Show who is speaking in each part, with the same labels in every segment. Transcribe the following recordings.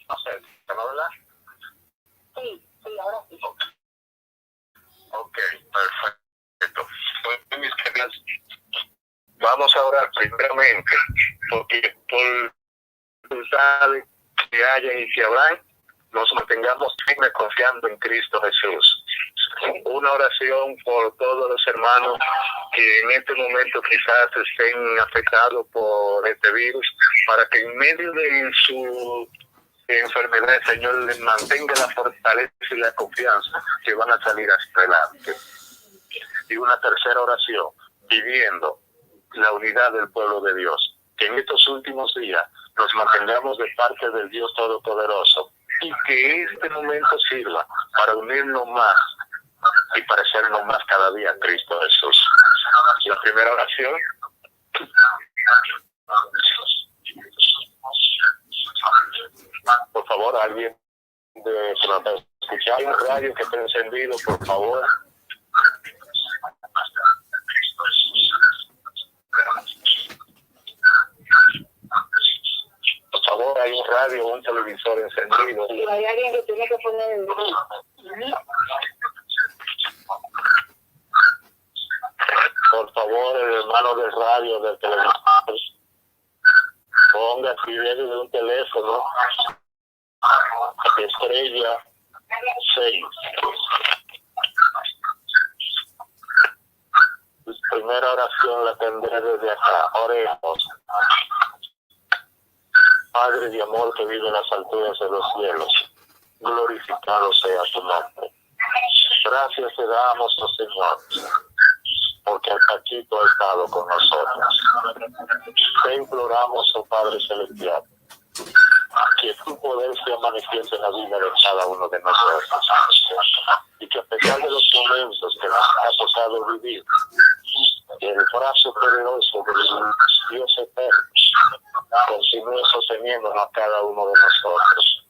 Speaker 1: No sé, ¿no, verdad?
Speaker 2: Sí, ahora sí.
Speaker 1: Ok, perfecto. Pues, mis queridas, vamos a orar primeramente porque por dificultades que haya y que habrá, nos mantengamos firmes confiando en Cristo Jesús. Una oración por todos los hermanos que en este momento quizás estén afectados por este virus, para que en medio de su enfermedad el Señor les mantenga la fortaleza y la confianza que van a salir hacia adelante. Y una tercera oración, pidiendo la unidad del pueblo de Dios, que en estos últimos días nos mantengamos de parte del Dios Todopoderoso y que este momento sirva para unirnos más y parecernos más cada día a Cristo Jesús. La primera oración. Por favor, alguien que nos está escuchando, un radio que esté encendido, por favor. Por favor, hay un radio o un televisor encendido.
Speaker 2: Y hay alguien que tiene que poner el...
Speaker 1: Por favor, el hermano del radio, del televisor, ponga si viene de un teléfono, estrella 6. Primera oración la tendré desde acá. Oremos. Padre de amor que vive en las alturas de los cielos, glorificado sea tu nombre. Gracias te damos, oh Señor, porque hasta aquí tú has estado con nosotros. Te imploramos, oh Padre Celestial, que tu poder sea manifiesto en la vida de cada uno de nosotros. Y que a pesar de los momentos que nos ha tocado vivir, el brazo poderoso del Dios eterno continúe sosteniéndonos a cada uno de nosotros.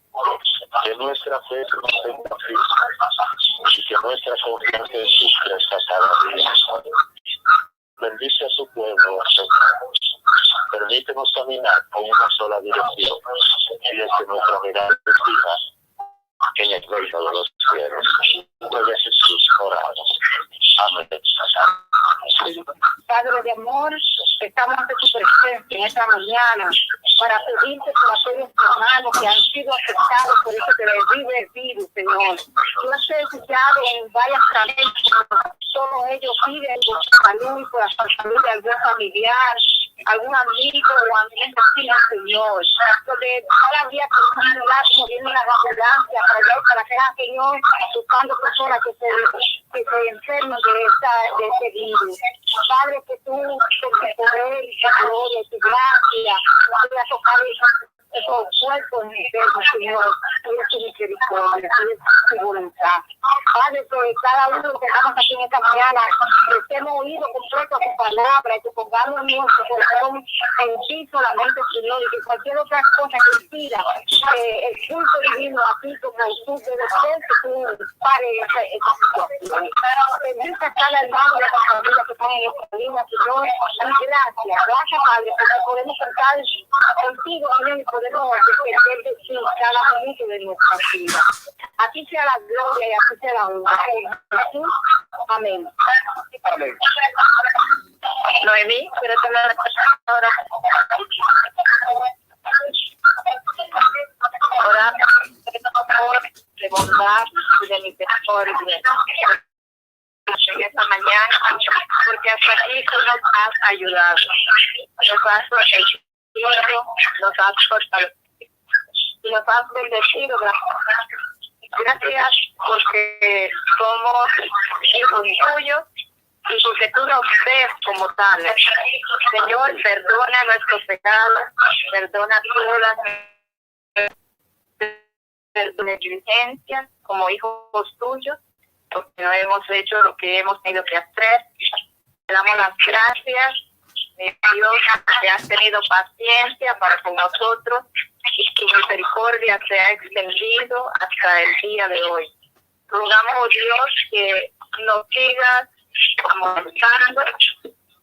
Speaker 1: Que nuestra fe se mantenga firme y que nuestra confianza en ti crezca cada día. Bendice a su pueblo, Señor. Permítenos caminar con una sola dirección, y es que nuestra mirada es fija en el reino de los cielos. De Jesús oramos. Amén.
Speaker 2: Padre de amor, estamos ante tu presencia en esta mañana para pedirte por aquellos hermanos que han sido afectados por este terrible virus, Señor. Yo sé que ya en varias familias, todos ellos piden por su salud y por la salud de algún familiar, algún amigo o amiga, Señor. Donde cada día que como viene una ambulancia para cada Señor, buscando personas que se enferman de este virus. Padre, que tú, con tu poder y tu gloria y tu gracia, vas a tocar esos cuerpos enfermos, Señor. Tú eres tu misericordia, tú eres tu voluntad. Padre, que cada uno que estamos aquí en esta mañana, que hemos oído completo tu palabra y que pongamos nuestro corazón en ti solamente, Señor, y que cualquier otra cosa que impida el culto divino aquí como el culto de Dios, que tú pares esa situación. Bendice a cada hermano de la familia que están en esta línea, Señor, y gracias, Padre, porque podemos cantar contigo, Señor, y podemos depender de ti cada minuto de nuestra vida. Aquí sea la gloria y aquí sea la honra. Jesús, amén.
Speaker 1: Amén.
Speaker 2: Noemí, pero te la ahora. Orar de bondad y de misericordia en esta mañana, porque hasta aquí tú nos has ayudado, nos has protegido, nos has fortalecido y nos has bendecido. Gracias porque somos hijos tuyos y porque tú nos ves como tales. Señor, perdona nuestros pecados, perdona todas nuestras negligencias como hijos tuyos, porque no hemos hecho lo que hemos tenido que hacer. Te damos las gracias, Dios, que has tenido paciencia para con nosotros y tu misericordia se ha extendido hasta el día de hoy. Rogamos, Dios, que nos sigas avanzando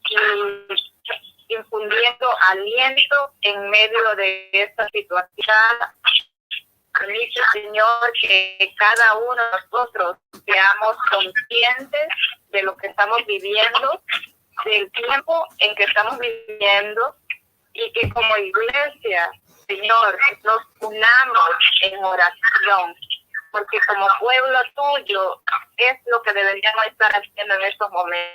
Speaker 2: y infundiendo aliento en medio de esta situación Permite, Señor, que cada uno de nosotros seamos conscientes de lo que estamos viviendo, del tiempo en que estamos viviendo, y que como iglesia, Señor, nos unamos en oración, porque como pueblo tuyo es lo que deberíamos estar haciendo en estos momentos,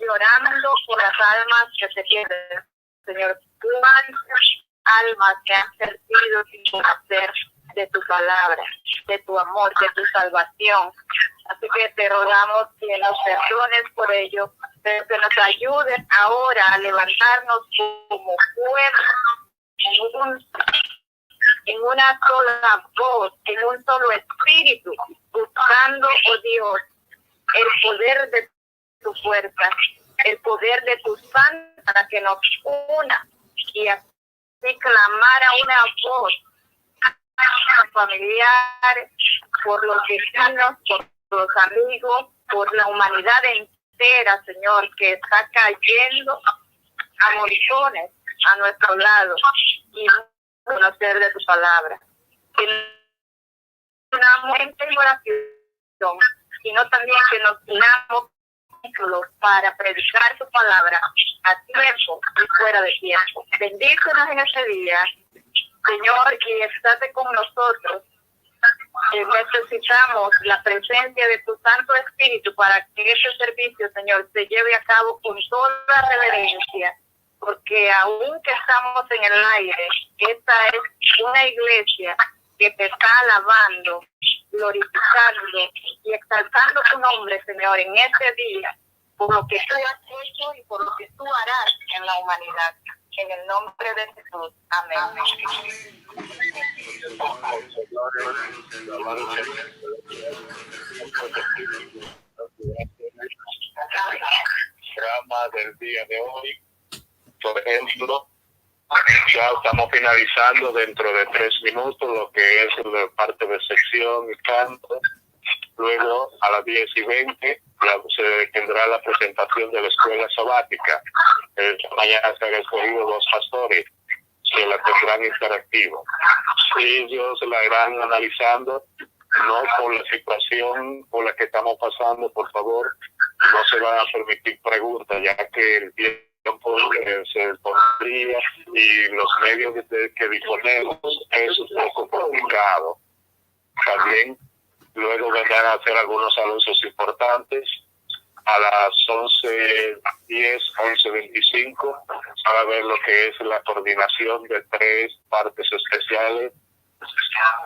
Speaker 2: llorando por las almas que se pierden, Señor. ¿Cuántas almas que han perdido sin conocer de tu palabra, de tu amor, de tu salvación? Así que te rogamos que nos perdones por ello, pero que nos ayudes ahora a levantarnos como pueblo en una sola voz, en un solo espíritu, buscando, oh Dios, el poder de tu fuerza, el poder de tu santa, para que nos una y así clamar a una voz familiar, por los vecinos, por los amigos, por la humanidad entera, Señor, que está cayendo a montones a nuestro lado, y conocer de tu palabra. Que una mente en oración, sino también que nos unamos para predicar tu palabra a tiempo y fuera de tiempo. Bendícenos en este día, Señor, y estate con nosotros. Necesitamos la presencia de tu Santo Espíritu para que este servicio, Señor, se lleve a cabo con toda reverencia, porque aunque estamos en el aire, esta es una iglesia que te está alabando, glorificando y exaltando tu nombre, Señor, en este día, por lo que tú has hecho y por lo que tú harás en la humanidad. En el nombre de Jesús. Amén.
Speaker 1: Drama del día de hoy, por ejemplo, ya estamos finalizando dentro de 3 minutos lo que es la parte de sección y canto. Luego a las 10:20 se tendrá la presentación de la escuela sabática. Mañana se han escogido 2 pastores que la tendrán interactiva. Ellos la irán analizando, no por la situación por la que estamos pasando, por favor, no se van a permitir preguntas, ya que el tiempo se pondría y los medios que disponemos es un poco complicado. También luego vendrán a hacer algunos anuncios importantes. A las 11:10, 11:25, van a ver lo que es la coordinación de 3 partes especiales.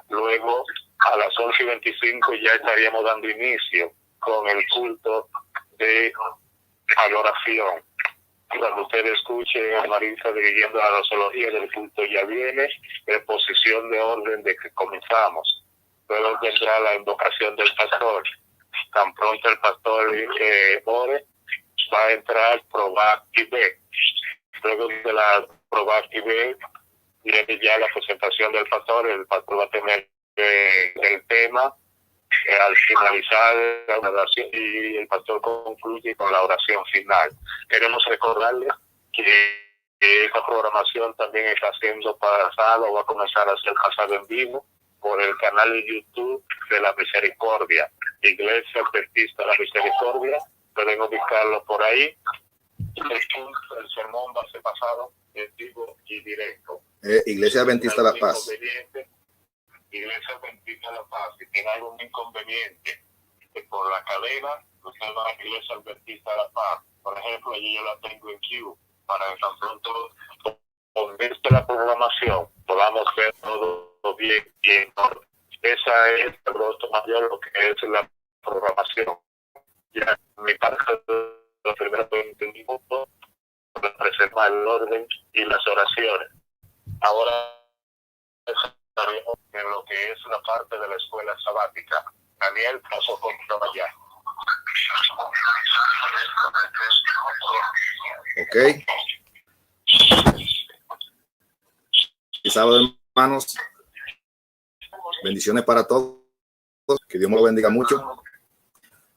Speaker 1: Luego, a las 11:25 ya estaríamos dando inicio con el culto de adoración. Cuando ustedes escuchen a Marisa dirigiendo la doxología del culto ya viene en posición de orden de que comenzamos. Luego vendrá la invocación del pastor. Tan pronto el pastor ore, va a entrar Proactive. Luego de la Proactive viene ya la presentación del pastor. El pastor va a tener el tema al finalizar la oración y el pastor concluye con la oración final. Queremos recordarles que esta programación también está siendo pasada o va a comenzar a ser pasada en vivo por el canal de YouTube de la Misericordia, Iglesia Adventista de la Misericordia. Pueden ubicarlo por ahí. El sermón va a ser pasado en vivo y directo.
Speaker 3: Iglesia Adventista de la Paz.
Speaker 1: Iglesia Adventista de la Paz. Si tiene algún inconveniente por la cadena, usted va a Iglesia Adventista de la Paz. Por ejemplo, allí yo la tengo en Q, para que tan pronto con la programación podamos ver todo bien y en orden. Esa es el rostro mayor, lo que es la programación. Ya mi parte de los primeros 20 minutos para preservar el orden y las oraciones. Ahora estaremos en lo que es la parte de la escuela sabática. Daniel, paso con allá.
Speaker 3: Ok. Y sábado, hermanos, bendiciones para todos, que Dios me lo bendiga mucho.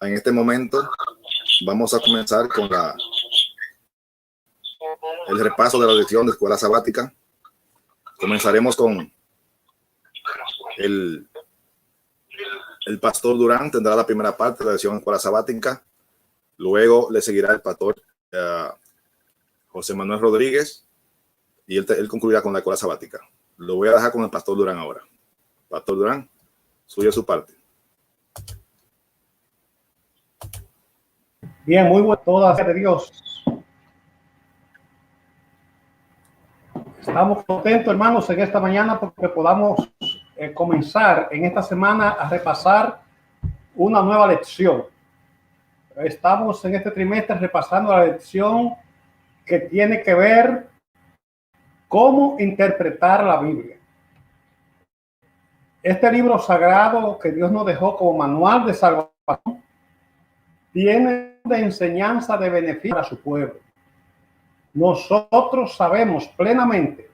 Speaker 3: En este momento vamos a comenzar con el repaso de la lección de escuela sabática. Comenzaremos con el pastor Durán tendrá la primera parte de la lección en escuela sabática. Luego le seguirá el pastor José Manuel Rodríguez y él concluirá con la escuela sabática. Lo voy a dejar con el pastor Durán ahora. Pastor Durán, suya su parte.
Speaker 4: Bien, muy buenas todas de Dios. Estamos contentos, hermanos, en esta mañana porque podamos comenzar en esta semana a repasar una nueva lección. Estamos en este trimestre repasando la lección que tiene que ver cómo interpretar la Biblia. Este libro sagrado que Dios nos dejó como manual de salvación tiene de enseñanza de beneficio a su pueblo. Nosotros sabemos plenamente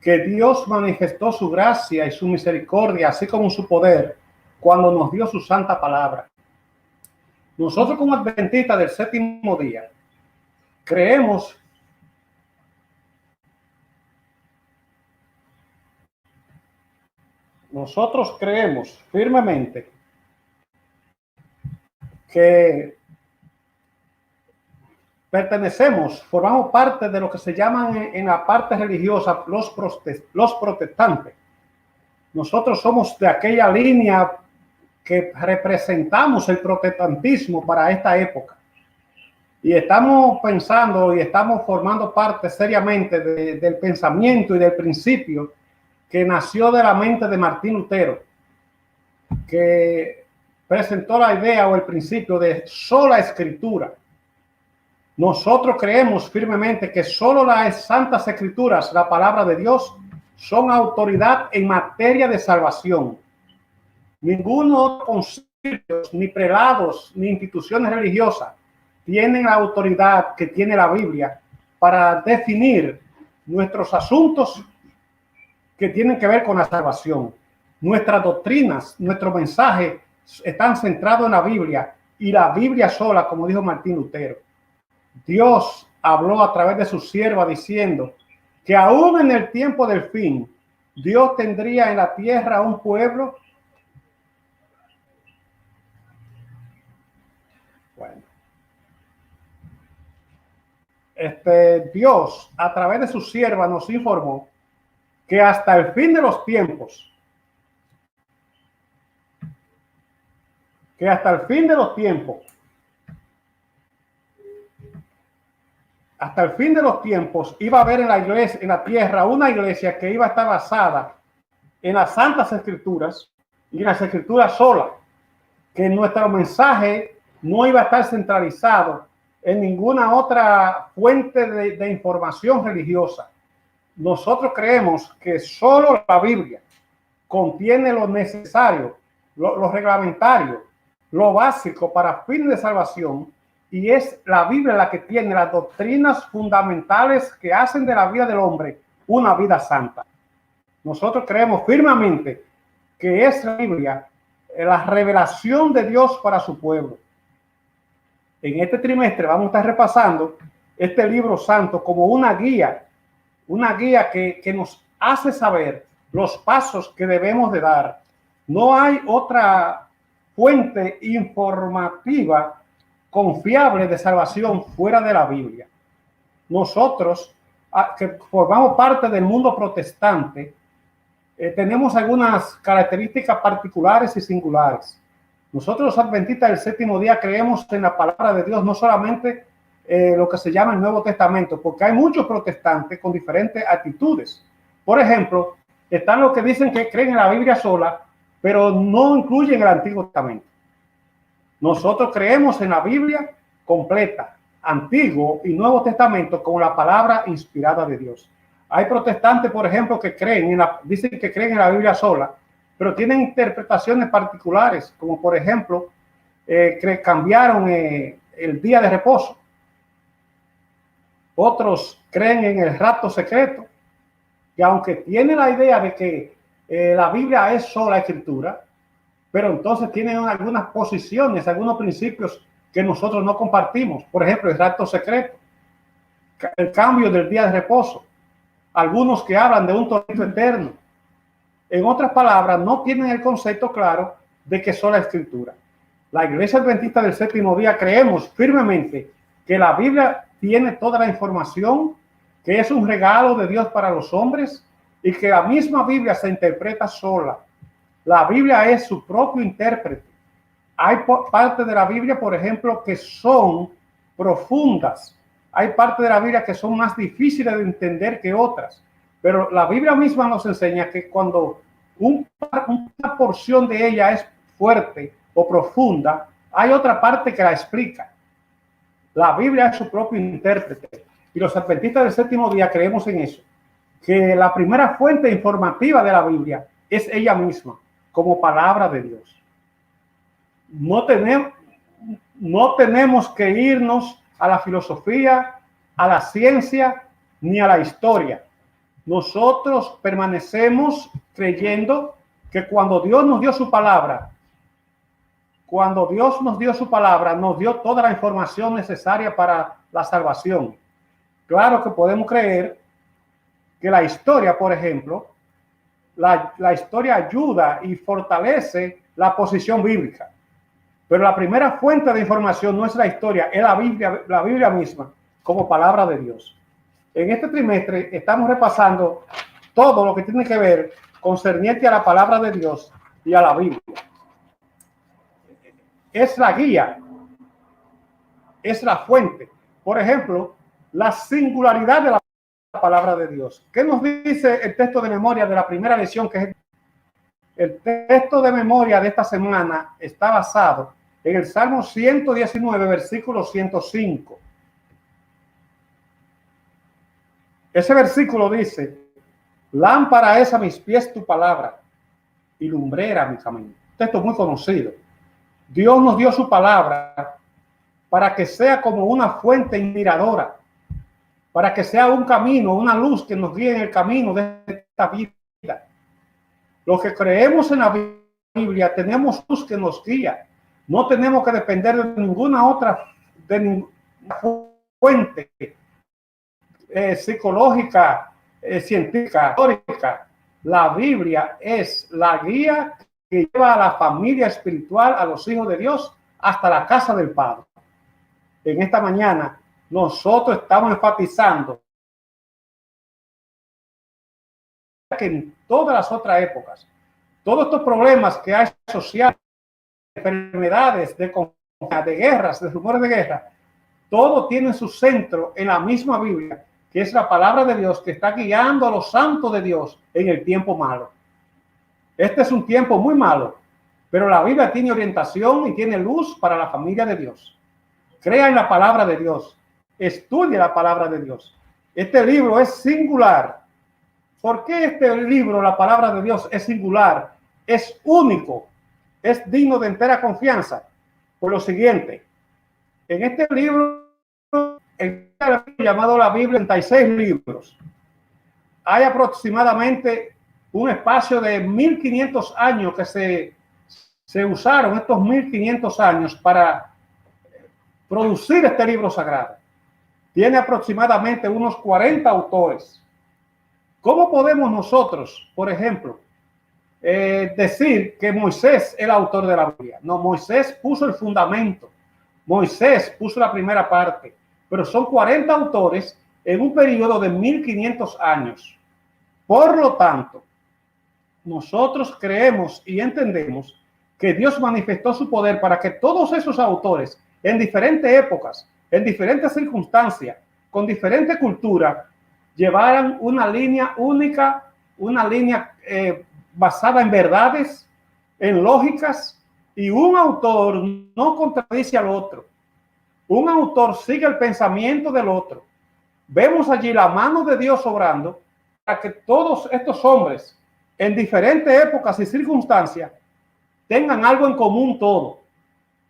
Speaker 4: que Dios manifestó su gracia y su misericordia, así como su poder, cuando nos dio su santa palabra. Nosotros como adventistas del séptimo día creemos firmemente que formamos parte de lo que se llaman en la parte religiosa los protestantes. Nosotros somos de aquella línea que representamos el protestantismo para esta época. Y estamos pensando y estamos formando parte seriamente del pensamiento y del principio que nació de la mente de Martín Lutero, que presentó la idea o el principio de sola escritura. Nosotros creemos firmemente que solo las santas escrituras, la palabra de Dios, son autoridad en materia de salvación. Ninguno otro concilio, ni prelados, ni instituciones religiosas tienen la autoridad que tiene la Biblia para definir nuestros asuntos que tienen que ver con la salvación. Nuestras doctrinas, nuestro mensaje están centrados en la Biblia y la Biblia sola, como dijo Martín Lutero. Dios habló a través de su sierva diciendo que aún en el tiempo del fin, Dios tendría en la tierra un pueblo. Bueno, Dios a través de su sierva nos informó que hasta el fin de los tiempos, hasta el fin de los tiempos iba a haber en la iglesia, en la tierra, una iglesia que iba a estar basada en las santas escrituras y en las escrituras solas, que nuestro mensaje no iba a estar centralizado en ninguna otra fuente de información religiosa. Nosotros creemos que solo la Biblia contiene lo necesario, lo reglamentario, lo básico para fines de salvación, y es la Biblia la que tiene las doctrinas fundamentales que hacen de la vida del hombre una vida santa. Nosotros creemos firmemente que es la Biblia la revelación de Dios para su pueblo. En este trimestre vamos a estar repasando este libro santo como una guía que nos hace saber los pasos que debemos de dar. No hay otra fuente informativa confiable de salvación fuera de la Biblia. Nosotros, que formamos parte del mundo protestante, tenemos algunas características particulares y singulares. Nosotros los adventistas del séptimo día creemos en la palabra de Dios, no solamente lo que se llama el Nuevo Testamento, porque hay muchos protestantes con diferentes actitudes. Por ejemplo, están los que dicen que creen en la Biblia sola, pero no incluyen el Antiguo Testamento. Nosotros creemos en la Biblia completa, Antiguo y Nuevo Testamento, como la palabra inspirada de Dios. Hay protestantes, por ejemplo, que dicen que creen en la Biblia sola, pero tienen interpretaciones particulares, como por ejemplo, que cambiaron el día de reposo. Otros creen en el rapto secreto, que aunque tienen la idea de que la Biblia es sola escritura, pero entonces tienen algunas posiciones, algunos principios que nosotros no compartimos. Por ejemplo, el rapto secreto, el cambio del día de reposo, algunos que hablan de un tormento eterno, En otras palabras, no tienen el concepto claro de que son la Escritura. La Iglesia Adventista del Séptimo Día creemos firmemente que la Biblia tiene toda la información, que es un regalo de Dios para los hombres y que la misma Biblia se interpreta sola. La Biblia es su propio intérprete. Hay partes de la Biblia, por ejemplo, que son profundas. Hay partes de la Biblia que son más difíciles de entender que otras. Pero la Biblia misma nos enseña que cuando una porción de ella es fuerte o profunda, hay otra parte que la explica. La Biblia es su propio intérprete. Y los adventistas del séptimo día creemos en eso, que la primera fuente informativa de la Biblia es ella misma, como palabra de Dios. No tenemos que irnos a la filosofía, a la ciencia, ni a la historia. Nosotros permanecemos creyendo que cuando Dios nos dio su palabra, nos dio toda la información necesaria para la salvación. Claro que podemos creer que la historia, por ejemplo, la historia ayuda y fortalece la posición bíblica. Pero la primera fuente de información no es la historia, es la Biblia misma, como palabra de Dios. En este trimestre estamos repasando todo lo que tiene que ver concerniente a la palabra de Dios y a la Biblia. Es la guía, es la fuente. Por ejemplo, la singularidad de la palabra de Dios. ¿Qué nos dice el texto de memoria de la primera lección? Que es el texto de memoria de esta semana está basado en el Salmo 119, versículo 105. Ese versículo dice: lámpara es a mis pies tu palabra y lumbrera mi camino. Texto muy conocido. Dios nos dio su palabra para que sea como una fuente inspiradora, para que sea un camino, una luz que nos guíe en el camino de esta vida. Los que creemos en la Biblia tenemos luz que nos guía. No tenemos que depender de ninguna otra fuente psicológica, científica, histórica. La Biblia es la guía que lleva a la familia espiritual, a los hijos de Dios, hasta la casa del Padre. En esta mañana nosotros estamos enfatizando que en todas las otras épocas, todos estos problemas que hay sociales, enfermedades, de guerras, de rumores de guerra, todo tiene su centro en la misma Biblia, que es la palabra de Dios que está guiando a los santos de Dios en el tiempo malo. Este es un tiempo muy malo, pero la Biblia tiene orientación y tiene luz para la familia de Dios. Crea en la palabra de Dios, estudie la palabra de Dios. Este libro es singular. ¿Por qué este libro, la palabra de Dios, es singular? Es único, es digno de entera confianza. Por lo siguiente, en este libro, llamado la Biblia, 36 libros. Hay aproximadamente un espacio de 1500 años que se usaron, estos 1500 años, para producir este libro sagrado. Tiene aproximadamente unos 40 autores. ¿Cómo podemos nosotros, por ejemplo, decir que Moisés es el autor de la Biblia? No, Moisés puso el fundamento. Moisés puso la primera parte, pero son 40 autores en un periodo de 1500 años. Por lo tanto, nosotros creemos y entendemos que Dios manifestó su poder para que todos esos autores, en diferentes épocas, en diferentes circunstancias, con diferente cultura, llevaran una línea única, una línea basada en verdades, en lógicas, y un autor no contradice al otro. Un autor sigue el pensamiento del otro. Vemos allí la mano de Dios obrando para que todos estos hombres, en diferentes épocas y circunstancias, tengan algo en común todo,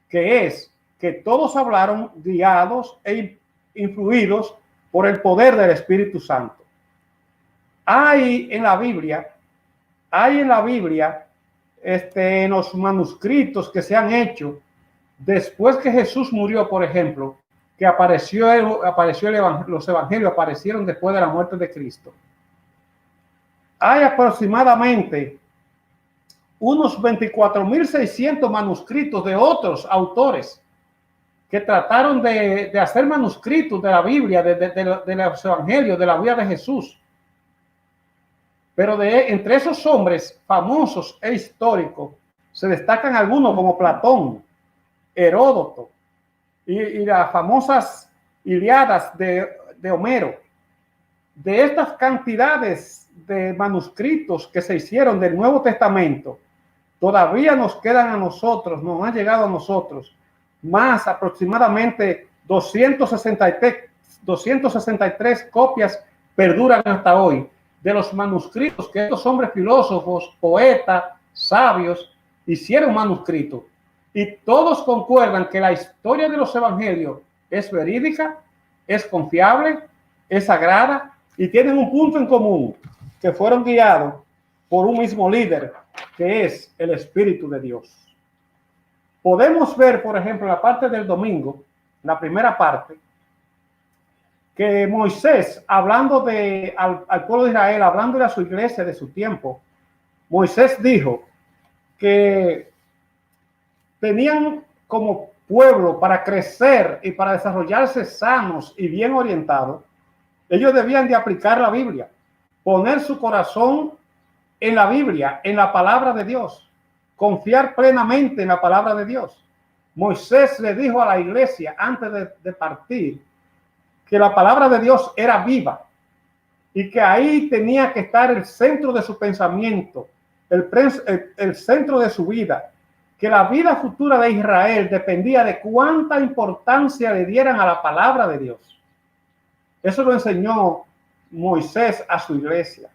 Speaker 4: que es que todos hablaron guiados e influidos por el poder del Espíritu Santo. Hay en la Biblia, en los manuscritos que se han hecho después que Jesús murió, por ejemplo, que los evangelios aparecieron después de la muerte de Cristo. Hay aproximadamente unos 24.600 manuscritos de otros autores que trataron de hacer manuscritos de la Biblia, de los evangelios, de la vida de Jesús. Pero entre esos hombres famosos e históricos se destacan algunos como Platón, Heródoto y las famosas Ilíadas de Homero. De estas cantidades de manuscritos que se hicieron del Nuevo Testamento, todavía nos quedan a nosotros, nos han llegado a nosotros, más aproximadamente 263 copias perduran hasta hoy de los manuscritos que estos hombres filósofos, poetas, sabios hicieron manuscritos. Y todos concuerdan que la historia de los evangelios es verídica, es confiable, es sagrada y tienen un punto en común, que fueron guiados por un mismo líder, que es el Espíritu de Dios. Podemos ver, por ejemplo, en la parte del domingo, la primera parte, que Moisés, hablando al pueblo de Israel, hablando a su iglesia de su tiempo, Moisés dijo que tenían como pueblo para crecer y para desarrollarse sanos y bien orientados, ellos debían de aplicar la Biblia, poner su corazón en la Biblia, en la palabra de Dios, confiar plenamente en la palabra de Dios. Moisés le dijo a la iglesia antes de partir que la palabra de Dios era viva y que ahí tenía que estar el centro de su pensamiento, el centro de su vida, que la vida futura de Israel dependía de cuánta importancia le dieran a la palabra de Dios. Eso lo enseñó Moisés a su iglesia.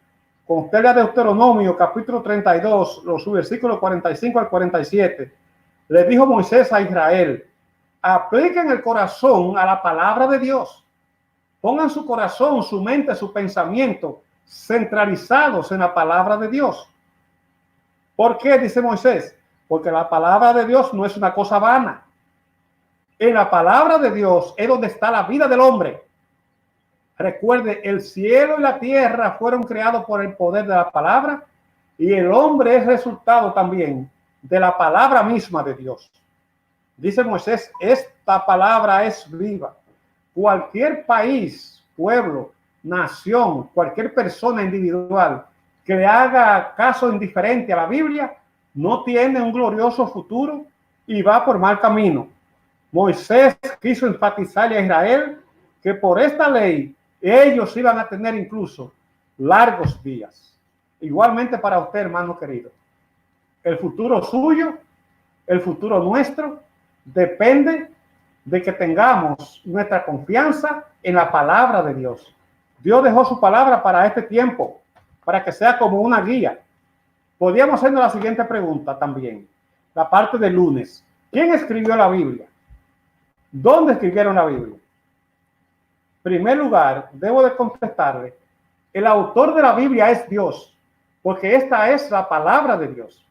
Speaker 4: Con usted de Deuteronomio, capítulo 32, los versículos 45 al 47, le dijo Moisés a Israel: apliquen el corazón a la palabra de Dios. Pongan su corazón, su mente, su pensamiento centralizados en la palabra de Dios. ¿Por qué? Dice Moisés. Porque la palabra de Dios no es una cosa vana. En la palabra de Dios es donde está la vida del hombre. Recuerde, el cielo y la tierra fueron creados por el poder de la palabra y el hombre es resultado también de la palabra misma de Dios. Dice Moisés, esta palabra es viva. Cualquier país, pueblo, nación, cualquier persona individual que le haga caso indiferente a la Biblia no tiene un glorioso futuro y va por mal camino. Moisés quiso enfatizarle a Israel que por esta ley ellos iban a tener incluso largos días. Igualmente para usted, hermano querido. El futuro suyo, el futuro nuestro, depende de que tengamos nuestra confianza en la palabra de Dios. Dios dejó su palabra para este tiempo, para que sea como una guía. Podríamos hacernos la siguiente pregunta también, la parte del lunes. ¿Quién escribió la Biblia? ¿Dónde escribieron la Biblia? En primer lugar, debo de contestarle, el autor de la Biblia es Dios, porque esta es la palabra de Dios.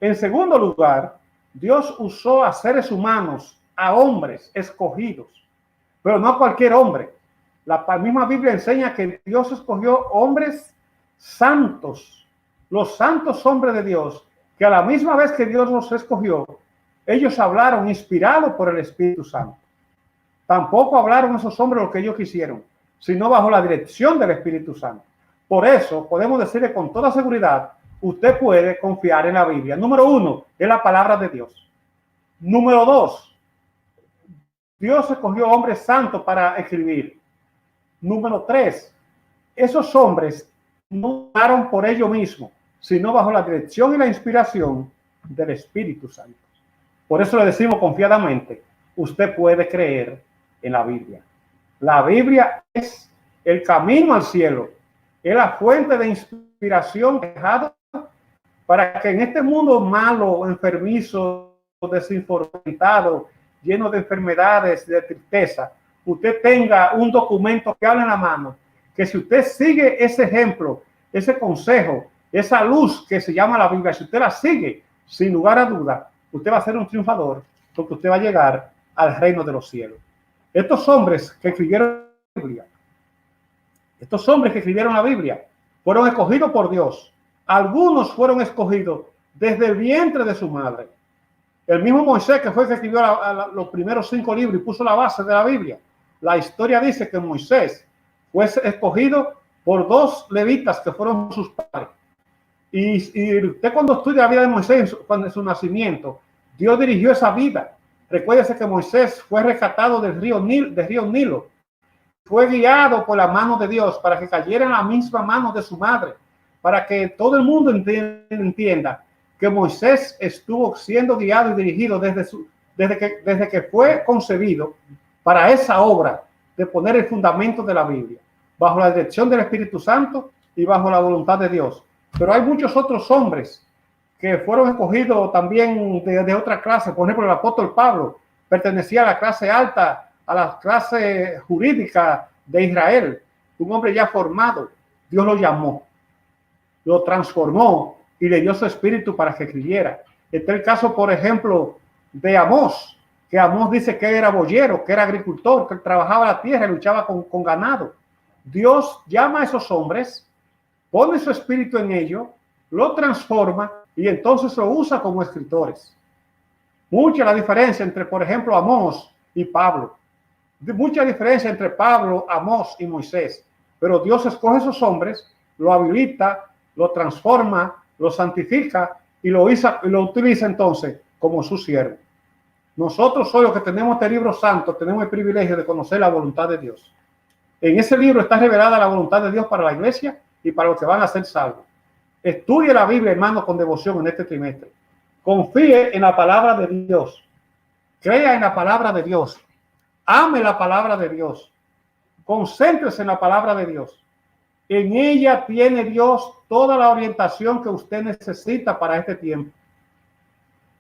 Speaker 4: En segundo lugar, Dios usó a seres humanos, a hombres escogidos, pero no a cualquier hombre. La misma Biblia enseña que Dios escogió hombres santos, los santos hombres de Dios, que a la misma vez que Dios los escogió, ellos hablaron inspirados por el Espíritu Santo. Tampoco hablaron esos hombres lo que ellos quisieron, sino bajo la dirección del Espíritu Santo. Por eso podemos decirle con toda seguridad, usted puede confiar en la Biblia. Número 1, es la palabra de Dios. Número 2, Dios escogió hombres santos para escribir. Número 3, esos hombres no hablaron por ellos mismos, sino bajo la dirección y la inspiración del Espíritu Santo. Por eso le decimos confiadamente, usted puede creer en la Biblia. La Biblia es el camino al cielo, es la fuente de inspiración dejada para que en este mundo malo, enfermizo, desinformado, lleno de enfermedades, de tristeza, usted tenga un documento que hable en la mano, que si usted sigue ese ejemplo, ese consejo, esa luz que se llama la Biblia, si usted la sigue, sin lugar a duda, usted va a ser un triunfador, porque usted va a llegar al reino de los cielos. Estos hombres que escribieron la Biblia, fueron escogidos por Dios Algunos fueron escogidos desde el vientre de su madre. El mismo Moisés, que fue el que escribió los primeros 5 libros y puso la base de la Biblia. La historia dice que Moisés fue escogido por 2 levitas que fueron sus padres. Y usted cuando estudia la vida de Moisés, cuando su nacimiento, Dios dirigió esa vida. Recuérdese que Moisés fue rescatado del río Nilo. Fue guiado por la mano de Dios para que cayera en la misma mano de su madre, para que todo el mundo entienda que Moisés estuvo siendo guiado y dirigido desde que fue concebido para esa obra de poner el fundamento de la Biblia, bajo la dirección del Espíritu Santo y bajo la voluntad de Dios. Pero hay muchos otros hombres que fueron escogidos también de otra clase. Por ejemplo, el apóstol Pablo pertenecía a la clase alta, a la clase jurídica de Israel. Un hombre ya formado. Dios lo llamó, lo transformó y le dio su espíritu para que creyera. Este es el caso, por ejemplo, de Amós, que Amós dice que era boyero, que era agricultor, que trabajaba la tierra y luchaba con ganado. Dios llama a esos hombres, pone su espíritu en ellos, lo transforma y entonces lo usa como escritores. Mucha la diferencia entre, por ejemplo, Amós y Pablo. Mucha diferencia entre Pablo, Amós y Moisés. Pero Dios escoge a esos hombres, lo habilita, lo transforma, lo santifica y lo utiliza entonces como su siervo. Nosotros hoy los que tenemos este libro santo tenemos el privilegio de conocer la voluntad de Dios. En ese libro está revelada la voluntad de Dios para la iglesia y para los que van a ser salvos. Estudie la Biblia, hermano, con devoción en este trimestre. Confíe en la palabra de Dios. Crea en la palabra de Dios. Ame la palabra de Dios. Concéntrese en la palabra de Dios. En ella tiene Dios toda la orientación que usted necesita para este tiempo.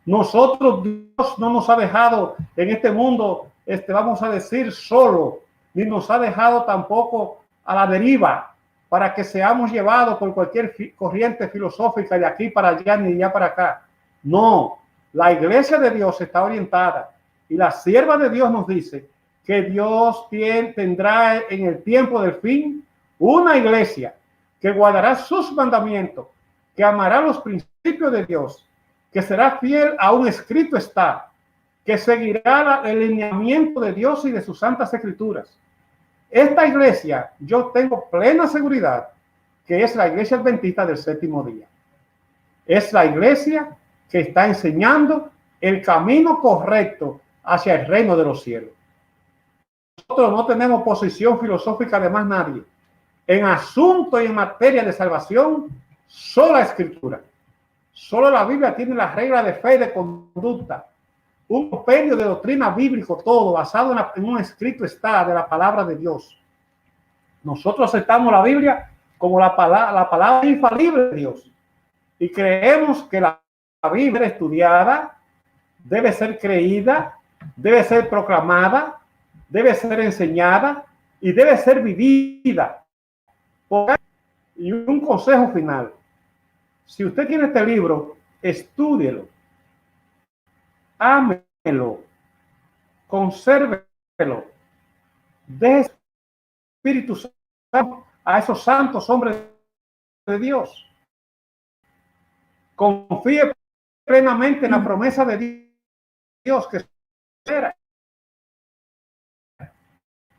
Speaker 4: Nosotros, Dios no nos ha dejado en este mundo, vamos a decir, solo, ni nos ha dejado tampoco a la deriva para que seamos llevados por cualquier corriente filosófica de aquí para allá ni de allá para acá. No, la iglesia de Dios está orientada y la sierva de Dios nos dice que Dios tendrá en el tiempo del fin una iglesia que guardará sus mandamientos, que amará los principios de Dios, que será fiel a un escrito está, que seguirá el lineamiento de Dios y de sus santas escrituras. Esta iglesia, yo tengo plena seguridad que es la iglesia adventista del séptimo día. Es la iglesia que está enseñando el camino correcto hacia el reino de los cielos. Nosotros no tenemos posición filosófica de más nadie. En asunto y en materia de salvación, sola escritura. Solo la Biblia tiene las reglas de fe y de conducta. Un compendio de doctrina bíblico, todo basado en un escrito está de la palabra de Dios. Nosotros aceptamos la Biblia como la palabra infalible de Dios. Y creemos que la Biblia estudiada debe ser creída, debe ser proclamada, debe ser enseñada y debe ser vivida. Y un consejo final. Si usted tiene este libro, estúdielo, ámelo, consérvelo, deje Espíritu Santo a esos santos hombres de Dios. Confíe plenamente en la promesa de Dios que espera.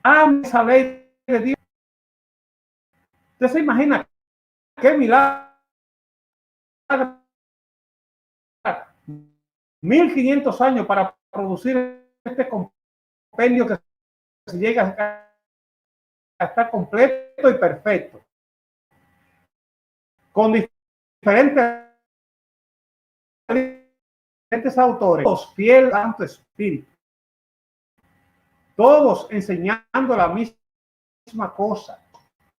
Speaker 4: Ame esa ley de Dios. Usted se imagina qué milagro. 1500 años para producir este compendio que se llega a estar completo y perfecto, con diferentes autores, todos fiel Santo Espíritu, todos enseñando la misma cosa,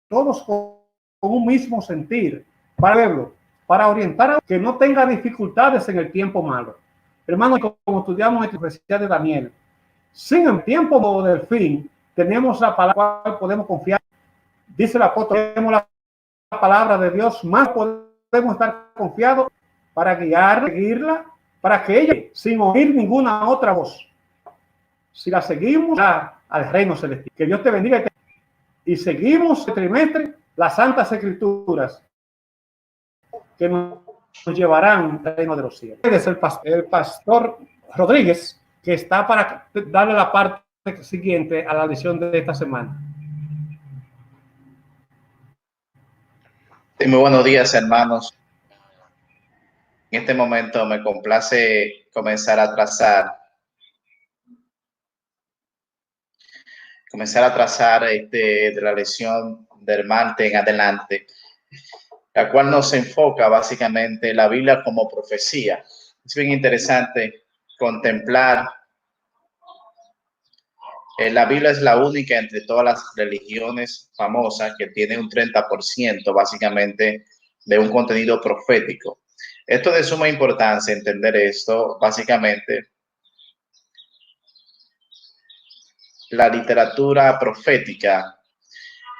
Speaker 4: todos con un mismo sentir, para verlo, para orientar a que no tenga dificultades en el tiempo malo. Hermano, como estudiamos en la profecía de Daniel, sin el tiempo del fin, tenemos la palabra en la cual podemos confiar. Dice el apóstol, tenemos la palabra de Dios, más podemos estar confiados para guiarla, seguirla, para que ella, sin oír ninguna otra voz, si la seguimos, al reino celestial. Que Dios te bendiga y seguimos este trimestre las Santas Escrituras. que nos llevarán al reino de los cielos. Es el pastor Rodríguez, que está para darle la parte siguiente a la lección de esta semana.
Speaker 5: Sí, muy buenos días, hermanos. En este momento me complace comenzar a trazar de la lección del martes en adelante, la cual nos enfoca básicamente la Biblia como profecía. Es bien interesante contemplar. La Biblia es la única entre todas las religiones famosas que tiene un 30% básicamente de un contenido profético. Esto es de suma importancia entender esto. Básicamente, la literatura profética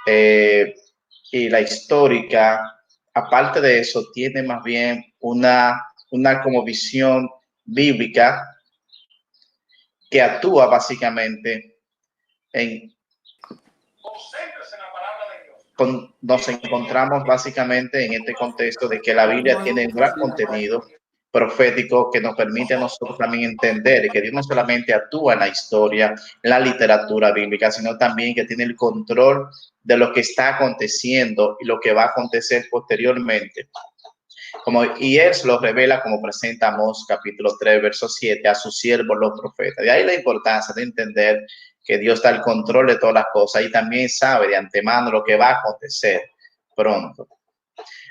Speaker 5: y la histórica, aparte de eso, tiene más bien una como visión bíblica que actúa básicamente nos encontramos básicamente en este contexto de que la Biblia tiene un gran contenido profético que nos permite a nosotros también entender que Dios no solamente actúa en la historia, en la literatura bíblica, sino también que tiene el control de lo que está aconteciendo y lo que va a acontecer posteriormente. Y él se lo revela, como presenta Amós capítulo 3, verso 7, a sus siervos los profetas. De ahí la importancia de entender que Dios está al control de todas las cosas y también sabe de antemano lo que va a acontecer pronto.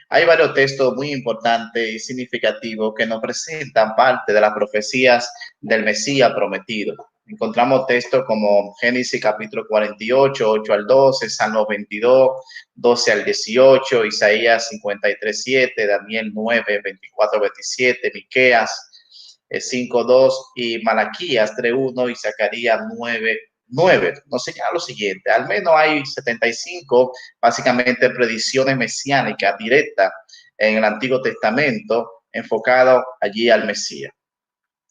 Speaker 5: Hay varios textos muy importantes y significativos que nos presentan parte de las profecías del Mesías prometido. Encontramos textos como Génesis capítulo 48, 8 al 12, Salmo 22, 12 al 18, Isaías 53, 7, Daniel 9, 24, 27, Miqueas 5, 2 y Malaquías 3, 1 y Zacarías 9, 9. Nos señala lo siguiente: al menos hay 75 básicamente predicciones mesiánicas directas en el Antiguo Testamento enfocado allí al Mesías.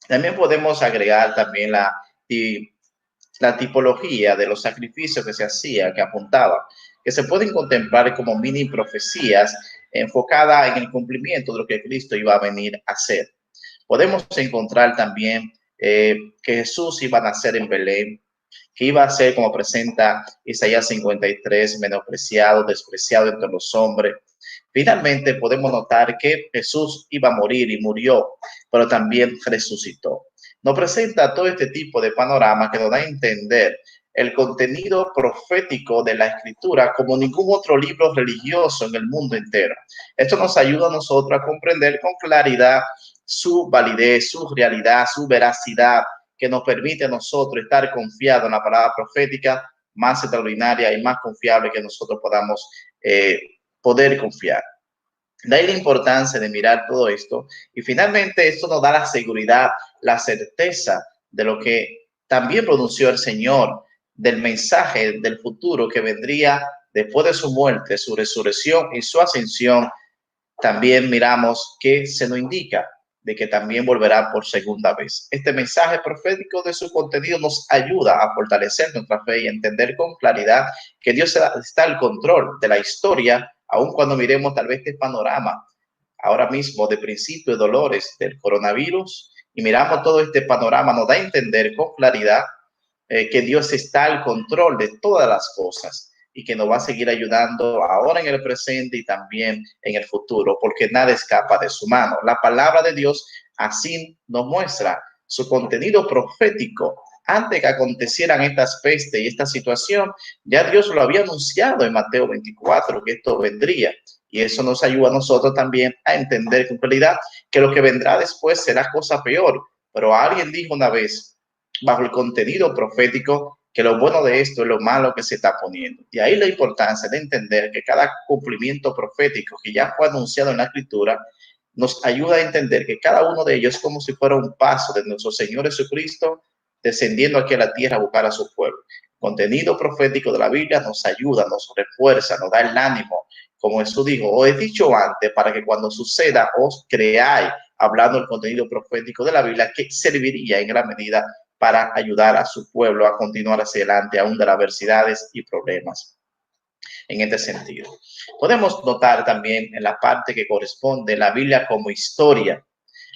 Speaker 5: También podemos agregar también la tipología de los sacrificios que se hacía, que apuntaba, que se pueden contemplar como mini profecías enfocadas en el cumplimiento de lo que Cristo iba a venir a hacer. Podemos encontrar también que Jesús iba a nacer en Belén, que iba a ser, como presenta Isaías 53, menospreciado, despreciado entre los hombres. Finalmente podemos notar que Jesús iba a morir y murió, pero también resucitó. Nos presenta todo este tipo de panorama que nos da a entender el contenido profético de la Escritura como ningún otro libro religioso en el mundo entero. Esto nos ayuda a nosotros a comprender con claridad su validez, su realidad, su veracidad, que nos permite a nosotros estar confiados en la palabra profética más extraordinaria y más confiable que nosotros podamos poder confiar. De ahí la importancia de mirar todo esto. Y finalmente esto nos da la seguridad, la certeza de lo que también pronunció el Señor, del mensaje del futuro que vendría después de su muerte, su resurrección y su ascensión. También miramos que se nos indica de que también volverá por segunda vez. Este mensaje profético de su contenido nos ayuda a fortalecer nuestra fe y entender con claridad que Dios está al control de la historia, aun cuando miremos tal vez este panorama ahora mismo de principio de dolores del coronavirus y miramos todo este panorama, nos da a entender con claridad que Dios está al control de todas las cosas y que nos va a seguir ayudando ahora en el presente y también en el futuro, porque nada escapa de su mano. La palabra de Dios así nos muestra su contenido profético. Antes que acontecieran estas pestes y esta situación, ya Dios lo había anunciado en Mateo 24, que esto vendría. Y eso nos ayuda a nosotros también a entender con claridad que lo que vendrá después será cosa peor. Pero alguien dijo una vez, bajo el contenido profético, que lo bueno de esto es lo malo que se está poniendo. Y ahí la importancia de entender que cada cumplimiento profético que ya fue anunciado en la Escritura nos ayuda a entender que cada uno de ellos es como si fuera un paso de nuestro Señor Jesucristo descendiendo aquí a la tierra a buscar a su pueblo. Contenido profético de la Biblia nos ayuda, nos refuerza, nos da el ánimo. Como Jesús dijo, os he dicho antes para que cuando suceda os creáis, hablando del contenido profético de la Biblia, que serviría en gran medida para ayudar a su pueblo a continuar hacia adelante aún de las adversidades y problemas. en este sentido. Podemos notar también en la parte que corresponde la Biblia como historia.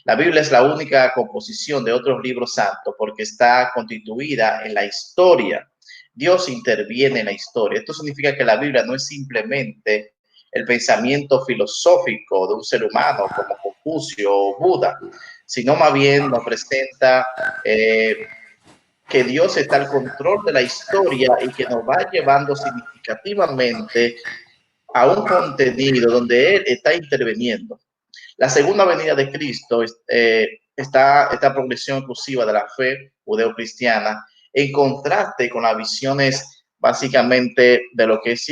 Speaker 5: La Biblia es la única composición de otros libros santos porque está constituida en la historia. Dios interviene en la historia. Esto significa que la Biblia no es simplemente el pensamiento filosófico de un ser humano como Confucio o Buda, sino más bien nos presenta que Dios está al control de la historia y que nos va llevando significativamente a un contenido donde Él está interviniendo. La segunda venida de Cristo, esta progresión exclusiva de la fe judeocristiana, en contraste con las visiones básicamente de lo que es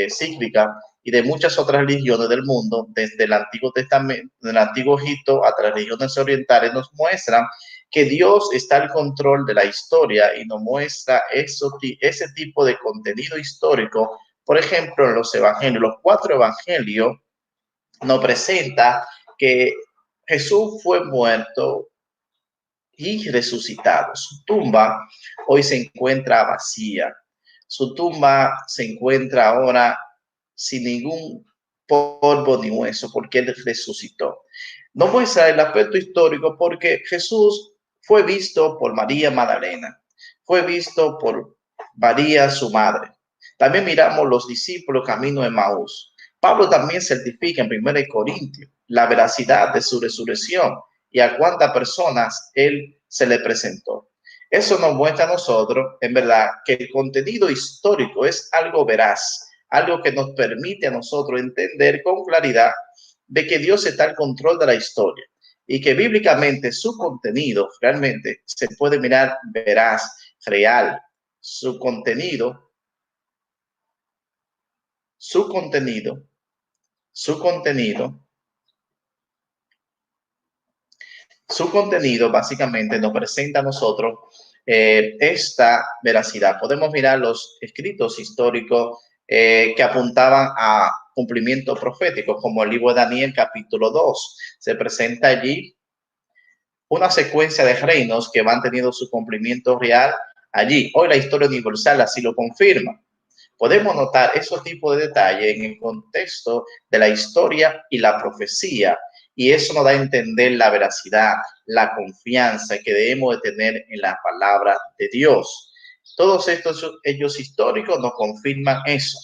Speaker 5: cíclica y de muchas otras religiones del mundo, desde el Antiguo Testamento, del Antiguo Egipto hasta las religiones orientales, nos muestran que Dios está al control de la historia y nos muestra ese tipo de contenido histórico. Por ejemplo, en los evangelios, los 4 evangelios nos presenta que Jesús fue muerto y resucitado. Su tumba hoy se encuentra vacía. Su tumba se encuentra ahora sin ningún polvo ni hueso porque Él resucitó. No muestra el aspecto histórico porque Jesús fue visto por María Magdalena, fue visto por María, su madre. También miramos los discípulos camino de Emaús. Pablo también certifica en 1 Corintios la veracidad de su resurrección y a cuántas personas él se le presentó. Eso nos muestra a nosotros, en verdad, que el contenido histórico es algo veraz, algo que nos permite a nosotros entender con claridad de que Dios está al control de la historia y que bíblicamente su contenido realmente se puede mirar veraz, real. Su contenido básicamente nos presenta a nosotros esta veracidad. Podemos mirar los escritos históricos que apuntaban a cumplimiento profético, como el libro de Daniel capítulo 2. Se presenta allí una secuencia de reinos que van teniendo su cumplimiento real allí. Hoy la historia universal así lo confirma. Podemos notar esos tipos de detalles en el contexto de la historia y la profecía, y eso nos da a entender la veracidad, la confianza que debemos de tener en la palabra de Dios. Todos estos hechos históricos nos confirman eso.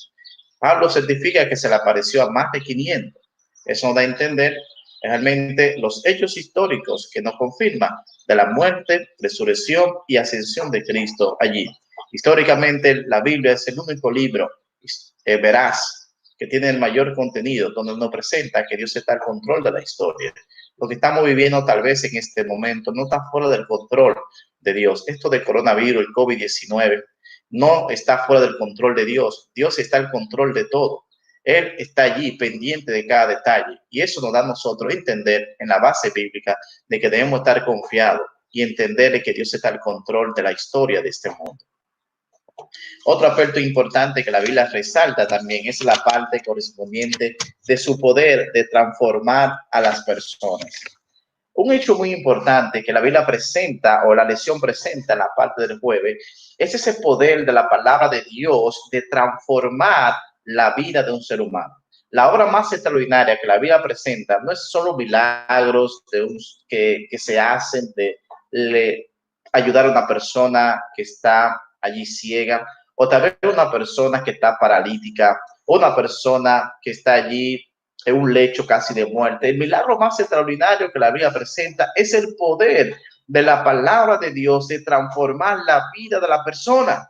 Speaker 5: Pablo certifica que se le apareció a más de 500. Eso nos da a entender realmente los hechos históricos que nos confirman de la muerte, resurrección y ascensión de Cristo allí. Históricamente, la Biblia es el único libro veraz que tiene el mayor contenido, donde nos presenta que Dios está al control de la historia. Lo que estamos viviendo tal vez en este momento no está fuera del control de Dios. Esto de coronavirus, el COVID-19, no está fuera del control de Dios. Dios está al control de todo. Él está allí pendiente de cada detalle. Y eso nos da a nosotros entender en la base bíblica de que debemos estar confiados y entender que Dios está al control de la historia de este mundo. Otro aspecto importante que la Biblia resalta también es la parte correspondiente de su poder de transformar a las personas. Un hecho muy importante que la Biblia presenta, o la lección presenta en la parte del jueves, es ese poder de la palabra de Dios de transformar la vida de un ser humano. La obra más extraordinaria que la Biblia presenta no es solo milagros que se hacen de ayudar a una persona que está allí ciega, o tal vez una persona que está paralítica, o una persona que está allí en un lecho casi de muerte. El milagro más extraordinario que la Biblia presenta es el poder de la palabra de Dios de transformar la vida de la persona.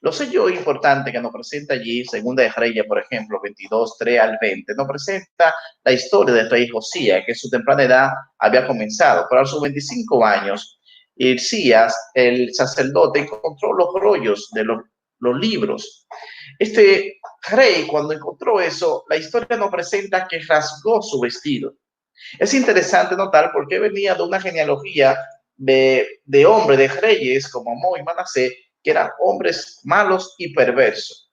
Speaker 5: Los hechos importantes que nos presenta allí, Segunda de Reyes, por ejemplo, 22, 3 al 20, nos presenta la historia del rey Josías, que en su temprana edad había comenzado, pero a sus 25 años, Hilcías, el sacerdote, encontró los rollos de los libros. Este rey, cuando encontró eso, la historia nos presenta que rasgó su vestido. Es interesante notar porque venía de una genealogía de hombres, de reyes como Amón y Manasés, que eran hombres malos y perversos,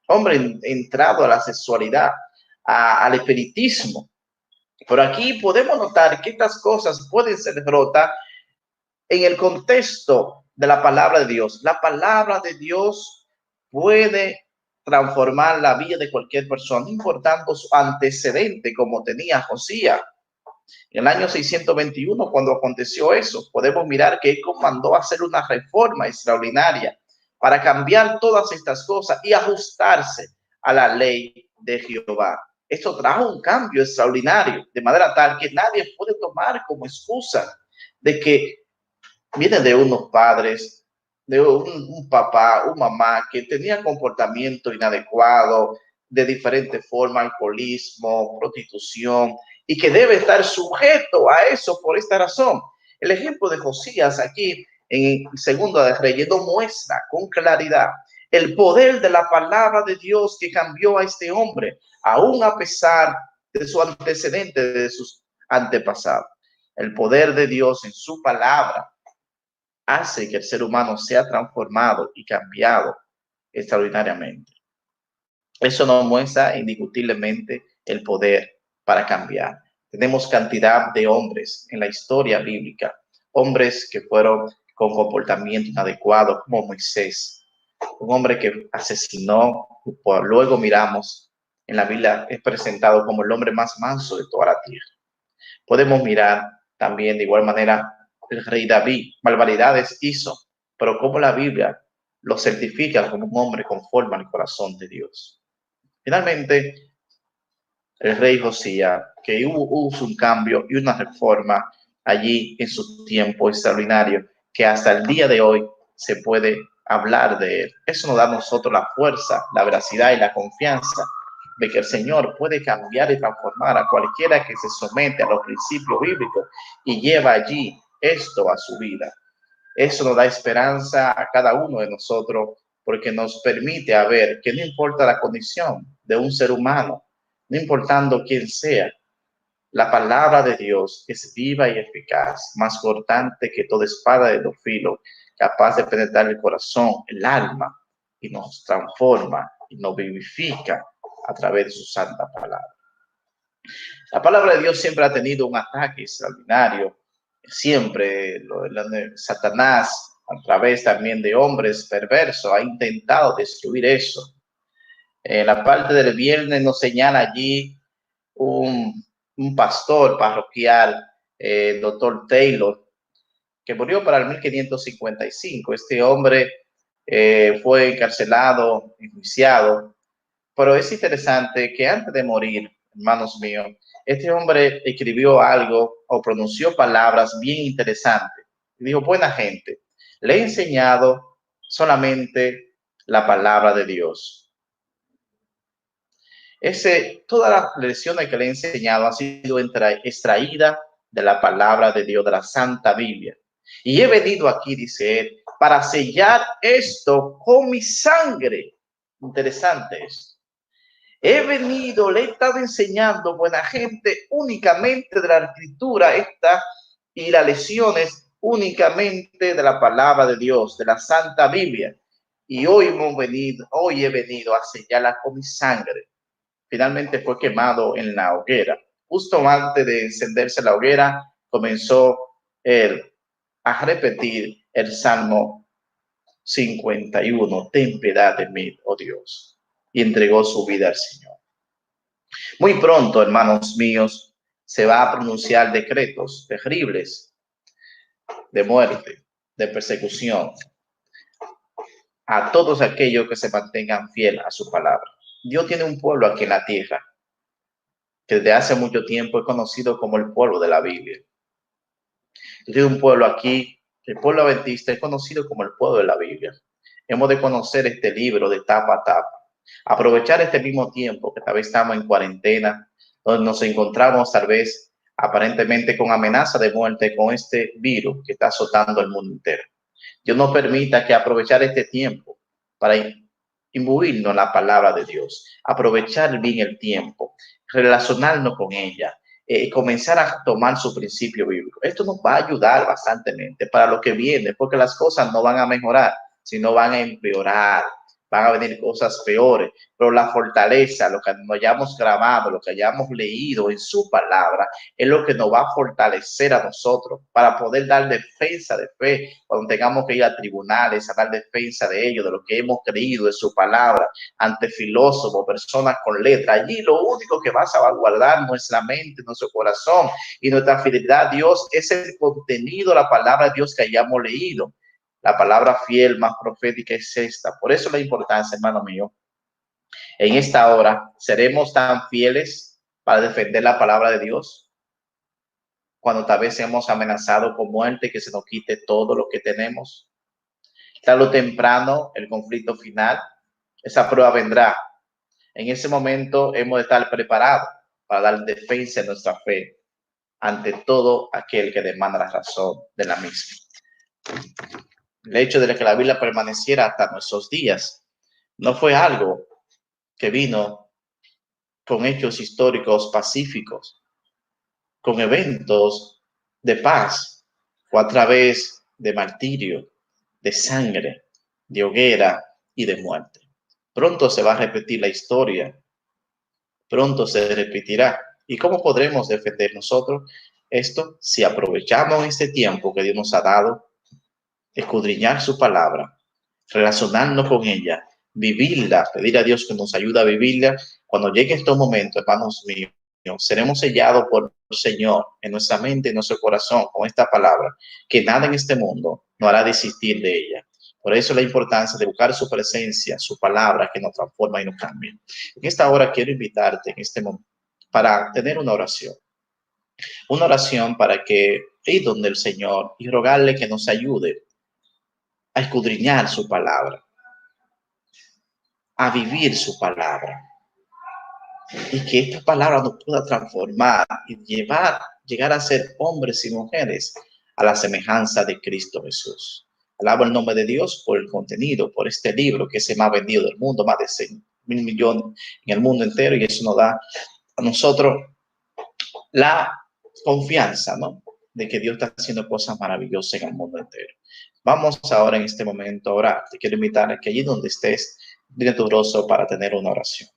Speaker 5: hombres entrados a la sexualidad, al espiritismo. Por aquí podemos notar que estas cosas pueden ser rotas en el contexto de la palabra de Dios. La palabra de Dios puede transformar la vida de cualquier persona, no importando su antecedente como tenía Josías. En el año 621, cuando aconteció eso, podemos mirar que él mandó a hacer una reforma extraordinaria para cambiar todas estas cosas y ajustarse a la ley de Jehová. Esto trajo un cambio extraordinario, de manera tal que nadie puede tomar como excusa de que viene de unos padres, de un papá, una mamá que tenía comportamiento inadecuado, de diferentes formas, alcoholismo, prostitución, y que debe estar sujeto a eso por esta razón. El ejemplo de Josías aquí en Segunda de Reyes nos muestra con claridad el poder de la palabra de Dios que cambió a este hombre, aún a pesar de su antecedente, de sus antepasados. El poder de Dios en su palabra hace que el ser humano sea transformado y cambiado extraordinariamente. Eso nos muestra indiscutiblemente el poder para cambiar. Tenemos cantidad de hombres en la historia bíblica, hombres que fueron con comportamiento inadecuado, como Moisés, un hombre que asesinó, luego miramos en la Biblia, es presentado como el hombre más manso de toda la tierra. Podemos mirar también de igual manera el rey David, barbaridades hizo, pero como la Biblia lo certifica como un hombre conforme al corazón de Dios. Finalmente, el rey Josías, que hubo un cambio y una reforma allí en su tiempo extraordinario, que hasta el día de hoy se puede hablar de él. Eso nos da a nosotros la fuerza, la veracidad y la confianza de que el Señor puede cambiar y transformar a cualquiera que se somete a los principios bíblicos y lleva allí esto a su vida. Eso nos da esperanza a cada uno de nosotros porque nos permite ver que no importa la condición de un ser humano, no importando quién sea, la palabra de Dios es viva y eficaz, más cortante que toda espada de dos filos, capaz de penetrar el corazón, el alma, y nos transforma y nos vivifica a través de su santa palabra. La palabra de Dios siempre ha tenido un ataque extraordinario. Siempre Satanás, a través también de hombres perversos, ha intentado destruir eso. En la parte del viernes nos señala allí un pastor parroquial, el doctor Taylor, que murió para el 1555. Este hombre fue encarcelado, enjuiciado, pero es interesante que antes de morir, hermanos míos, este hombre escribió algo o pronunció palabras bien interesantes. Dijo: buena gente, le he enseñado solamente la palabra de Dios. Todas las lecciones que le he enseñado han sido extraídas de la palabra de Dios, de la Santa Biblia. Y he venido aquí, dice él, para sellar esto con mi sangre. Interesante esto. He venido, le he estado enseñando, buena gente, únicamente de la Escritura y las lecciones únicamente de la palabra de Dios, de la Santa Biblia. Y hoy he venido a sellarla con mi sangre. Finalmente fue quemado en la hoguera. Justo antes de encenderse la hoguera, comenzó él a repetir el Salmo 51, ten piedad de mí, oh Dios, y entregó su vida al Señor. Muy pronto, hermanos míos, se va a pronunciar decretos terribles de muerte, de persecución, a todos aquellos que se mantengan fieles a su palabra. Dios tiene un pueblo aquí en la tierra que desde hace mucho tiempo es conocido como el pueblo de la Biblia. Dios tiene un pueblo aquí, el pueblo adventista es conocido como el pueblo de la Biblia. Hemos de conocer este libro de tapa a tapa. Aprovechar este mismo tiempo que tal vez estamos en cuarentena, donde nos encontramos tal vez aparentemente con amenaza de muerte con este virus que está azotando el mundo entero. Dios nos permita que aprovechar este tiempo para imbuirnos la palabra de Dios, aprovechar bien el tiempo, relacionarnos con ella, comenzar a tomar su principio bíblico. Esto nos va a ayudar bastantemente para lo que viene, porque las cosas no van a mejorar, sino van a empeorar. van a venir cosas peores, pero la fortaleza, lo que nos hayamos grabado, lo que hayamos leído en su palabra, es lo que nos va a fortalecer a nosotros para poder dar defensa de fe cuando tengamos que ir a tribunales, a dar defensa de ello, de lo que hemos creído en su palabra, ante filósofos, personas con letra. Allí lo único que va a salvaguardar nuestra mente, nuestro corazón y nuestra fidelidad a Dios es el contenido de la palabra de Dios que hayamos leído. La palabra fiel más profética es esta. Por eso la importancia, hermano mío, en esta hora, ¿seremos tan fieles para defender la palabra de Dios cuando tal vez seamos amenazados con muerte, que se nos quite todo lo que tenemos? Tarde o temprano, el conflicto final, esa prueba vendrá. En ese momento hemos de estar preparados para dar defensa de nuestra fe ante todo aquel que demanda la razón de la misma. El hecho de que la Biblia permaneciera hasta nuestros días no fue algo que vino con hechos históricos pacíficos, con eventos de paz, o a través de martirio, de sangre, de hoguera y de muerte. Pronto se va a repetir la historia, pronto se repetirá. ¿Y cómo podremos defender nosotros esto? Si aprovechamos este tiempo que Dios nos ha dado, escudriñar su palabra, relacionarnos con ella, vivirla, pedir a Dios que nos ayude a vivirla. Cuando llegue estos momentos, hermanos míos, seremos sellados por el Señor en nuestra mente, en nuestro corazón, con esta palabra, que nada en este mundo nos hará desistir de ella. Por eso la importancia de buscar su presencia, su palabra que nos transforma y nos cambia. En esta hora quiero invitarte en este momento para tener una oración para que ir donde el Señor y rogarle que nos ayude a escudriñar su palabra, a vivir su palabra, y que esta palabra nos pueda transformar y llegar a ser hombres y mujeres a la semejanza de Cristo Jesús. Alabo el nombre de Dios por el contenido, por este libro que es el más vendido del mundo, más de 100 mil millones en el mundo entero, y eso nos da a nosotros la confianza, ¿no?, de que Dios está haciendo cosas maravillosas en el mundo entero. Vamos ahora en este momento a orar. Te quiero invitar a que allí donde estés, dile tu rostro para tener una oración.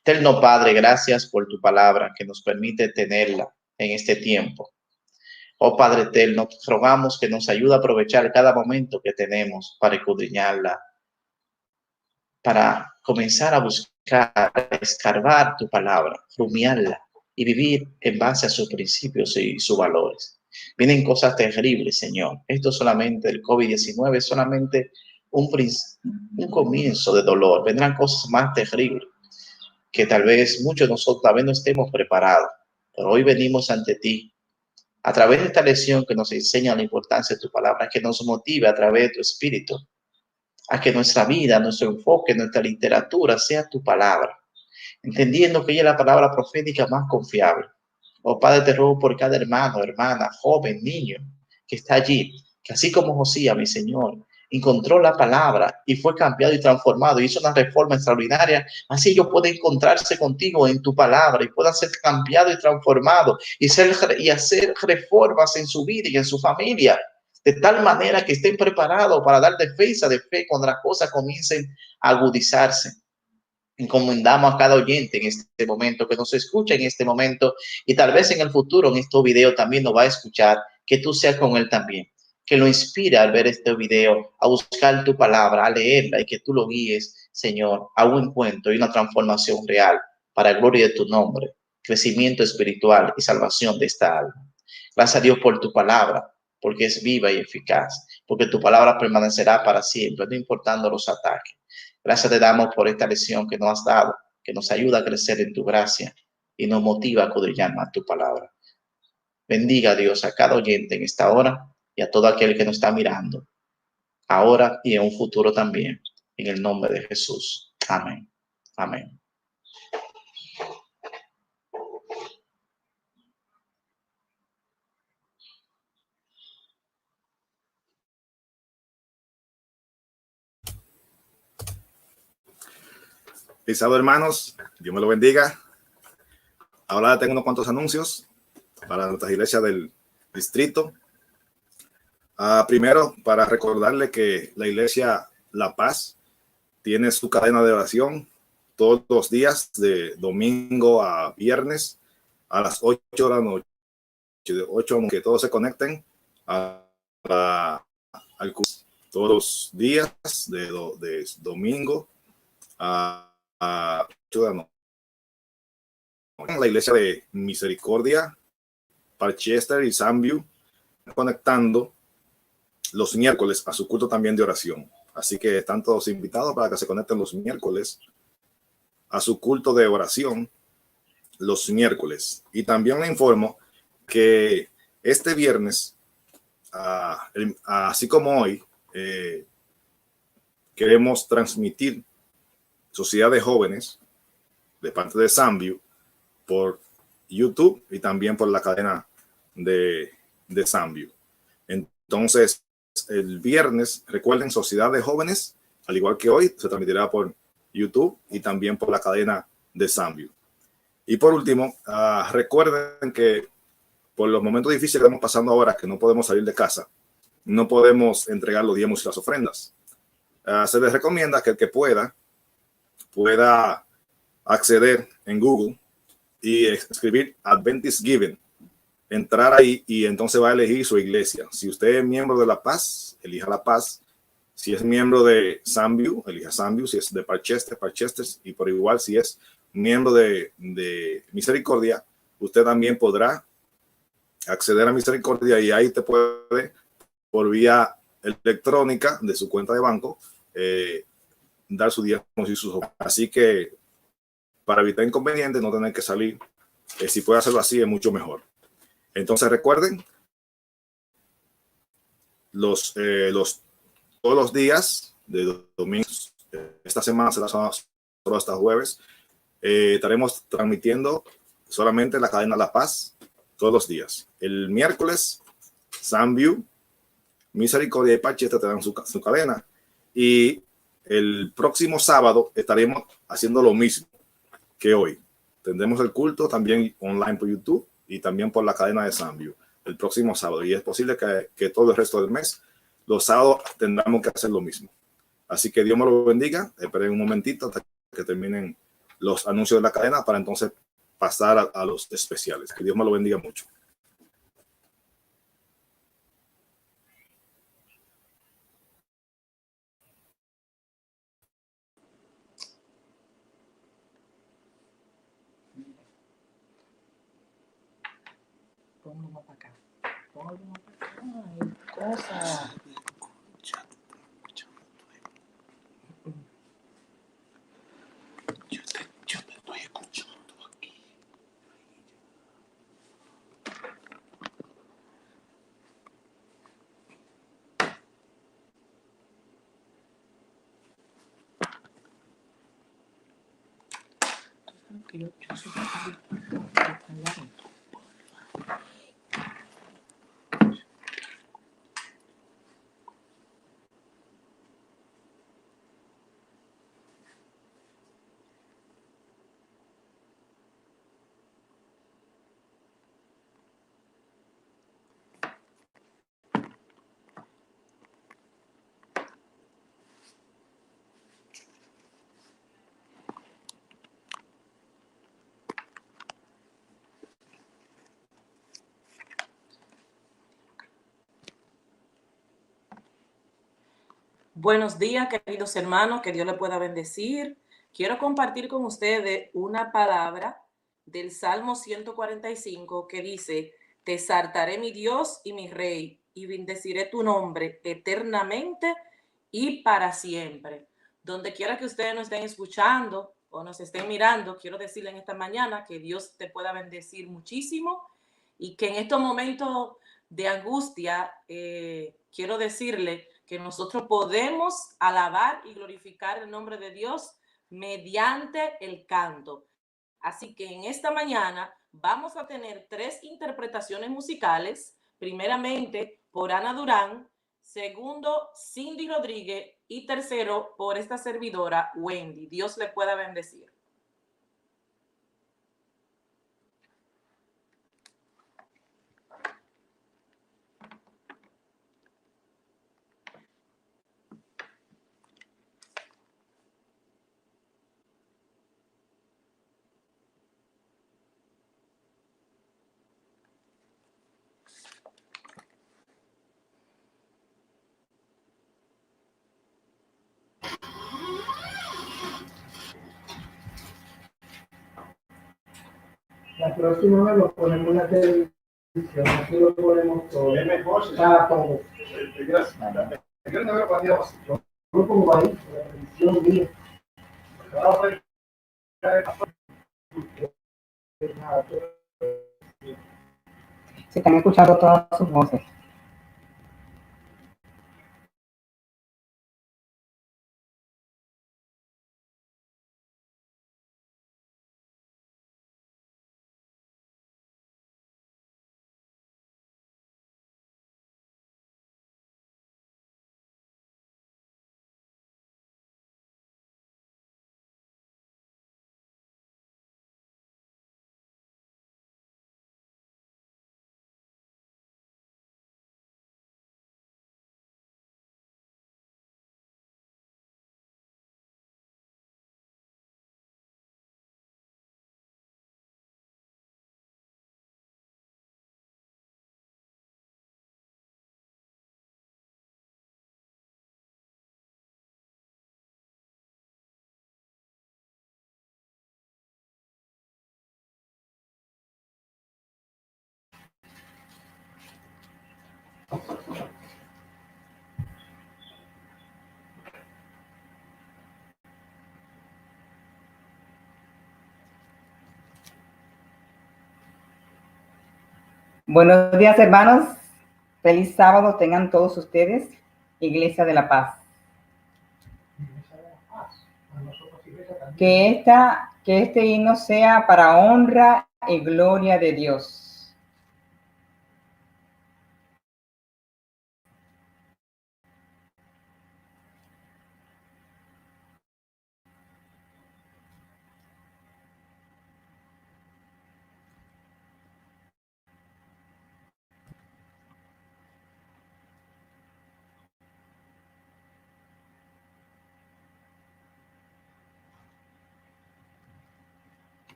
Speaker 5: Eterno Padre, gracias por tu palabra que nos permite tenerla en este tiempo. Oh Padre eterno, rogamos que nos ayude a aprovechar cada momento que tenemos para escudriñarla, para comenzar a buscar, a escarbar tu palabra, rumiarla y vivir en base a sus principios y sus valores. Vienen cosas terribles, Señor. Esto solamente el COVID-19 es solamente un comienzo de dolor. Vendrán cosas más terribles que tal vez muchos de nosotros tal vez no estemos preparados. Pero hoy venimos ante ti a través de esta lección que nos enseña la importancia de tu palabra, que nos motive a través de tu espíritu a que nuestra vida, nuestro enfoque, nuestra literatura sea tu palabra, entendiendo que ella es la palabra profética más confiable. Oh Padre, te ruego por cada hermano, hermana, joven, niño que está allí, que así como Josías, mi Señor, encontró la palabra y fue cambiado y transformado, hizo una reforma extraordinaria, así ellos pueden encontrarse contigo en tu palabra y puedan ser cambiados y transformados y hacer reformas en su vida y en su familia, de tal manera que estén preparados para dar defensa de fe cuando las cosas comiencen a agudizarse. Encomendamos a cada oyente en este momento, que nos escucha en este momento y tal vez en el futuro en este video también nos va a escuchar, que tú seas con él también, que lo inspire al ver este video, a buscar tu palabra, a leerla y que tú lo guíes, Señor, a un encuentro y una transformación real para la gloria de tu nombre, crecimiento espiritual y salvación de esta alma. Gracias a Dios por tu palabra, porque es viva y eficaz, porque tu palabra permanecerá para siempre, no importando los ataques. Gracias te damos por esta lección que nos has dado, que nos ayuda a crecer en tu gracia y nos motiva a escudriñar más tu palabra. Bendiga a Dios a cada oyente en esta hora y a todo aquel que nos está mirando, ahora y en un futuro también, en el nombre de Jesús. Amén. Amén.
Speaker 3: Listo, hermanos, Dios me lo bendiga. Ahora tengo unos cuantos anuncios para nuestras iglesias del distrito. Primero, para recordarle que la iglesia La Paz tiene su cadena de oración todos los días, de domingo a viernes, a las 8 de la noche. De 8 a que todos se conecten al curso todos los días, de domingo a 8 de la noche. En la iglesia de Misericordia, Parchester y Sandview, conectando los miércoles a su culto también de oración. Así que están todos invitados para que se conecten los miércoles a su culto de oración los miércoles. Y también le informo que este viernes, así como hoy, queremos transmitir Sociedad de Jóvenes de parte de Sandview por YouTube y también por la cadena de Sandview. Entonces, el viernes, recuerden, Sociedad de Jóvenes, al igual que hoy, se transmitirá por YouTube y también por la cadena de Sandview. Y por último, recuerden que por los momentos difíciles que estamos pasando ahora, que no podemos salir de casa, no podemos entregar los diezmos y las ofrendas. Se les recomienda que el que pueda acceder en Google y escribir Adventist Giving, entrar ahí y entonces va a elegir su iglesia. Si usted es miembro de La Paz, elija La Paz. Si es miembro de Sandview, elija Sandview. Si es de Parchester, Parchester. Y por igual, si es miembro de Misericordia, usted también podrá acceder a Misericordia y ahí te puede, por vía electrónica de su cuenta de banco, dar su diezmos y sus ofrendas. Así que para evitar inconvenientes, no tener que salir, si puede hacerlo así es mucho mejor. Entonces recuerden, todos los días de domingo, esta semana será solo hasta jueves, estaremos transmitiendo solamente la cadena La Paz todos los días. El miércoles, Sandview, Misericordia y Parchester te dan su cadena. Y el próximo sábado estaremos haciendo lo mismo que hoy. Tendremos el culto también online por YouTube y también por la cadena de Sandview el próximo sábado. Y es posible que todo el resto del mes, los sábados, tendremos que hacer lo mismo. Así que Dios me lo bendiga. Esperen un momentito hasta que terminen los anuncios de la cadena para entonces pasar a los especiales. Que Dios me lo bendiga mucho.
Speaker 6: Ponlo más para acá. Ponlo más para acá. Ay, cosa. Yo te estoy escuchando aquí. Yo soy Buenos días, queridos hermanos, que Dios les pueda bendecir. Quiero compartir con ustedes una palabra del Salmo 145 que dice: te exaltaré mi Dios y mi Rey, y bendeciré tu nombre eternamente y para siempre. Donde quiera que ustedes nos estén escuchando o nos estén mirando, quiero decirle en esta mañana que Dios te pueda bendecir muchísimo y que en estos momentos de angustia, quiero decirle que nosotros podemos alabar y glorificar el nombre de Dios mediante el canto. Así que en esta mañana vamos a tener 3 interpretaciones musicales. Primeramente por Ana Durán, segundo Cindy Rodríguez y tercero por esta servidora Wendy. Dios le pueda bendecir.
Speaker 4: La próxima vez lo ponemos en la televisión, aquí lo ponemos todo. Es mejor si está todo. Gracias. Yo no veo partido así. Yo lo pongo ahí, la televisión mía.
Speaker 7: Se están escuchando todas sus voces. Buenos días, hermanos. Feliz sábado tengan todos ustedes. Iglesia de la Paz. Que este himno sea para honra y gloria de Dios.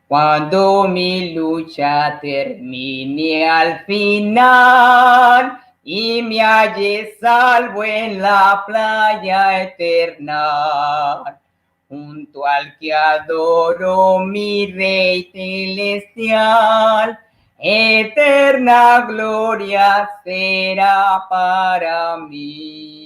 Speaker 7: Cuando mi lucha termine al final y me halle salvo en la playa eterna, junto al que adoro, mi Rey celestial, eterna gloria será para mí.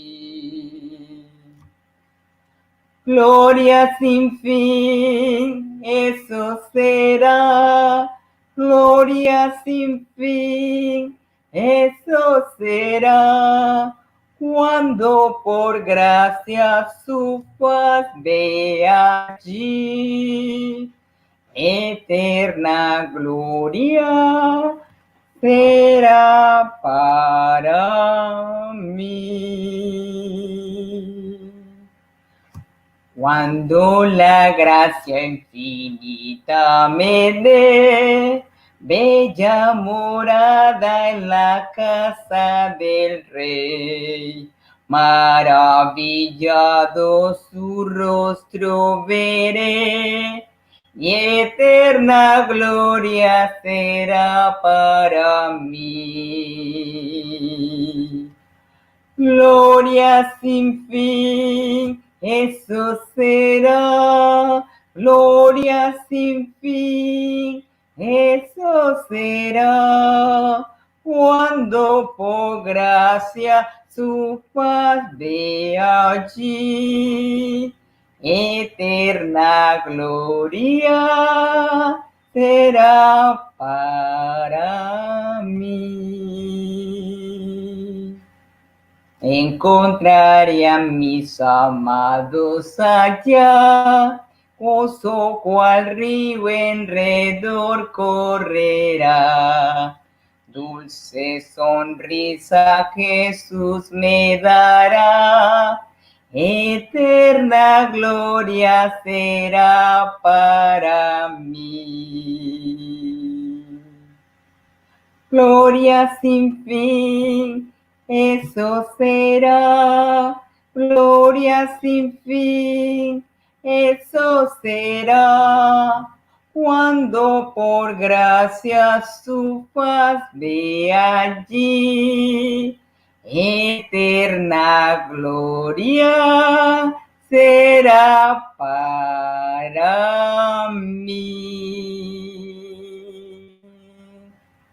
Speaker 7: Gloria sin fin, eso será. Gloria sin fin, eso será. Cuando por gracia su faz vea allí, eterna gloria será para mí. Cuando la gracia infinita me dé bella morada en la casa del Rey, maravillado su rostro veré, y eterna gloria será para mí. Gloria sin fin, eso será. Gloria sin fin, eso será. Cuando por gracia su faz vea allí, eterna gloria será para mí. Encontraré a mis amados allá, gozo cual río enredor correrá. Dulce sonrisa Jesús me dará, eterna gloria será para mí. Gloria sin fin, eso será. Gloria sin fin, eso será. cuando por gracia su faz ve allí. Eterna gloria será para mí.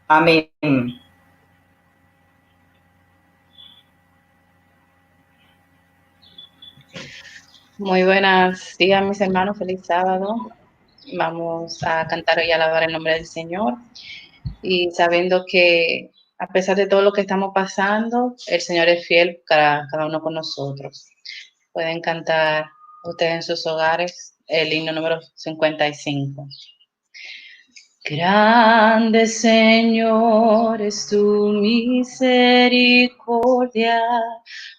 Speaker 7: Amén.
Speaker 8: Muy buenos días, mis hermanos. Feliz sábado. Vamos a cantar y alabar el nombre del Señor. Y sabiendo que a pesar de todo lo que estamos pasando, el Señor es fiel para cada uno con nosotros. Pueden cantar ustedes en sus hogares el himno número 55. Grande Señor es tu misericordia,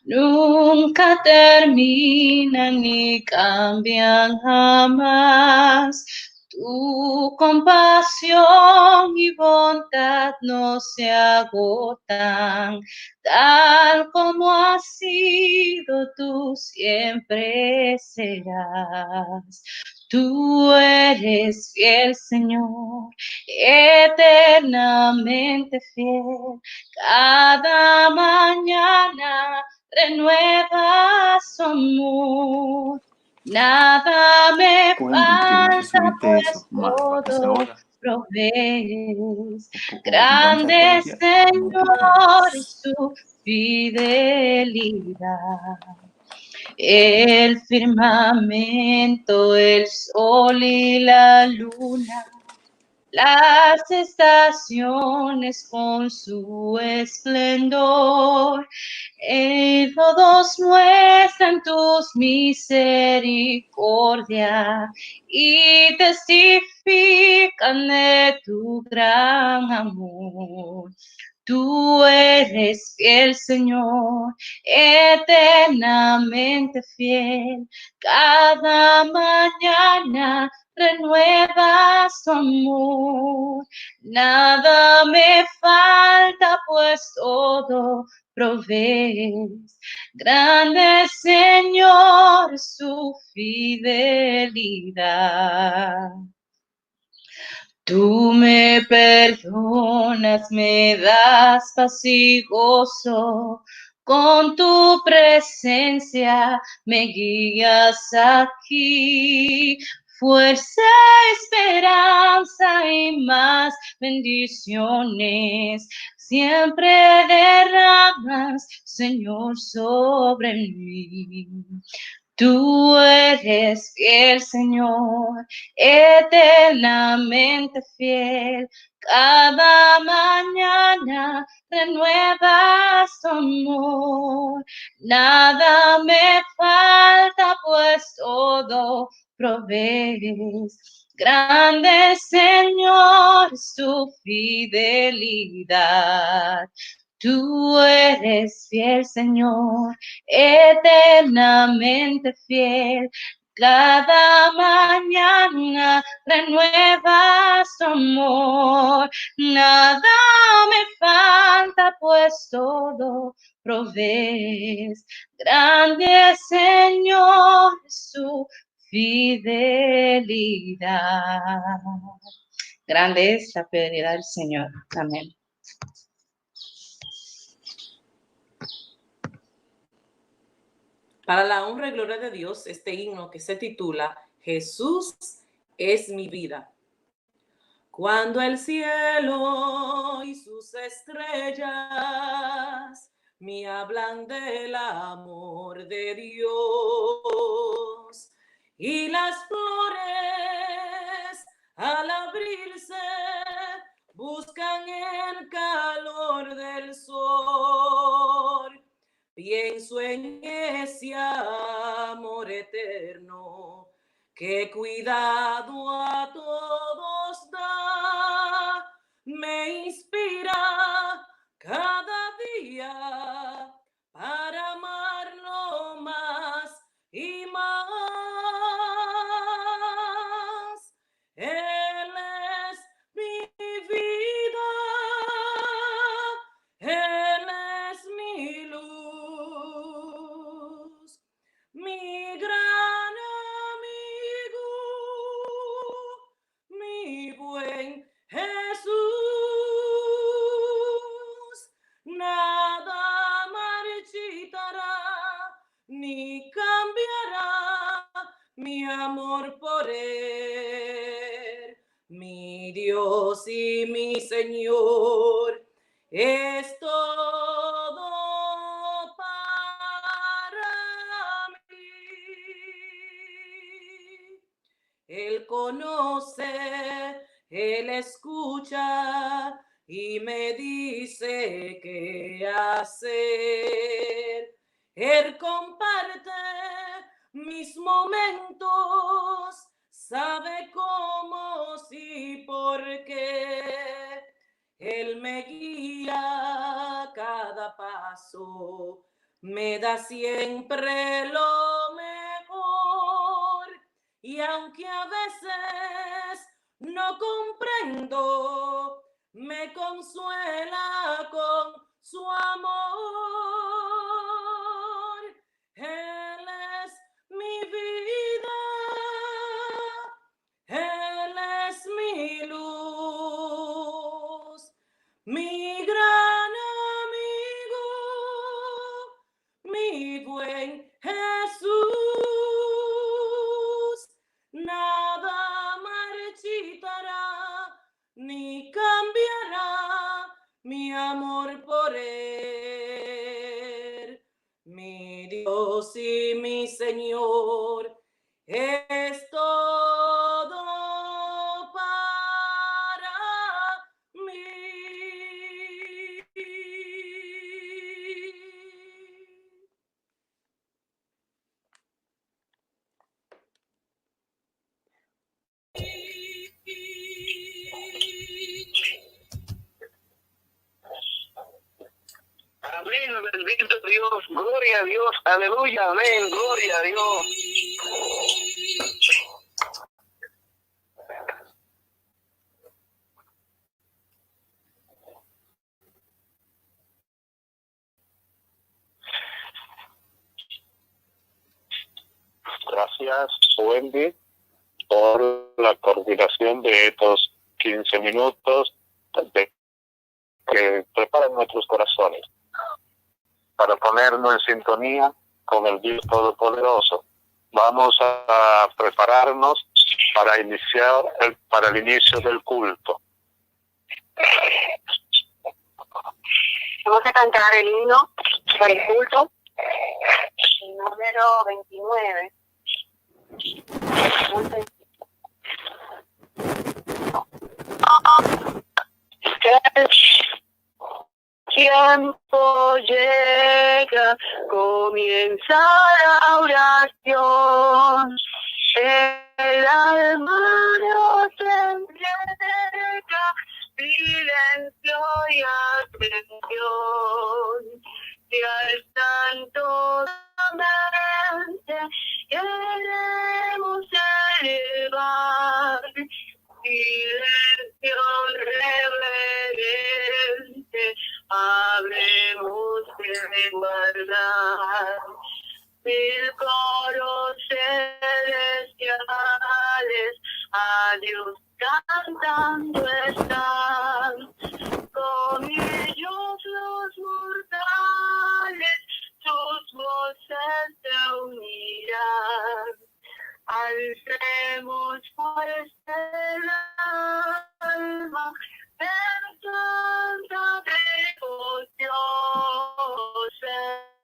Speaker 8: nunca terminan ni cambian jamás. Tu compasión y bondad no se agotan, tal como has sido tú siempre serás. Tú eres fiel, Señor, eternamente fiel. Cada mañana renuevas tu amor. Nada me falta, pues todo provees. Grande Señor es tu fidelidad. El firmamento, el sol y la luna, las estaciones con su esplendor, todos muestran tus misericordia y testifican de tu gran amor. Tú eres fiel, Señor, eternamente fiel. Cada mañana renuevas tu amor. Nada me falta, pues todo provees. Grande Señor, su fidelidad. Tú me perdonas, me das paz y gozo, con tu presencia me guías aquí. Fuerza, esperanza y más bendiciones siempre derramas, Señor, sobre mí. Tú eres fiel, Señor, eternamente fiel. Cada mañana renuevas tu amor. Nada me falta, pues todo provees. Grande, Señor, es tu fidelidad. Tú eres fiel, Señor, eternamente fiel. Cada mañana renuevas tu amor. Nada me falta, pues todo provees. Grande Señor, su fidelidad. Grande es la fidelidad del Señor. Amén.
Speaker 6: Para la honra y gloria de Dios, este himno que se titula Jesús es mi vida. Cuando el cielo y sus estrellas me hablan del amor de Dios y las flores al abrirse buscan el calor del sol. Pienso en ese amor eterno que cuidado a todos da, me inspira cada día para amarlo más y más. Él es mi vida, Él es mi luz, mi gran amigo, mi mi amor por Él, mi Dios y mi Señor, es todo para mí. Él conoce, Él escucha y me dice qué hacer. Él comparte mis momentos, sabe cómo, sí, por qué. Él me guía cada paso, me da siempre lo mejor. Y aunque a veces no comprendo, me consuela con su amor. Él es mi vida, Él es mi luz, mi gran amigo, mi buen Jesús. Nada marchitará ni cambiará mi amor por Él, mi Dios y mi Señor, es todo para mí.
Speaker 1: Amén, bendito Dios, gloria a Dios, aleluya, amén, gloria a Dios. Gracias, Wendy, por la coordinación de estos 15 minutos que preparan nuestros corazones para ponernos en sintonía con el Dios Todopoderoso. Vamos a prepararnos para para el inicio del culto.
Speaker 2: Vamos a cantar el himno para el culto, el número 29. Tiempo llega, comienza la oración, el alma nos entrega silencio y atención, y al santo mente queremos elevar, silencio reverente, habremos de guardar. Mil coros celestiales a Dios cantando están, con ellos los mortales sus voces se unirán. Alcemos pues el alma en santa devoción,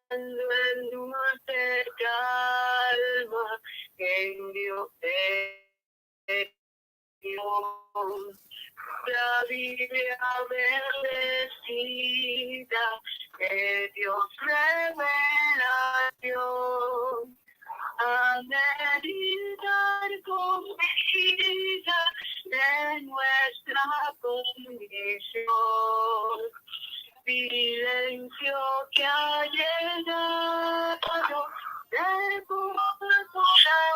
Speaker 2: en dulce calma, en Dios Dios. La Biblia bendecida de Dios revelación, a meditar con vida de nuestra condición. Silencio que ha llegado de la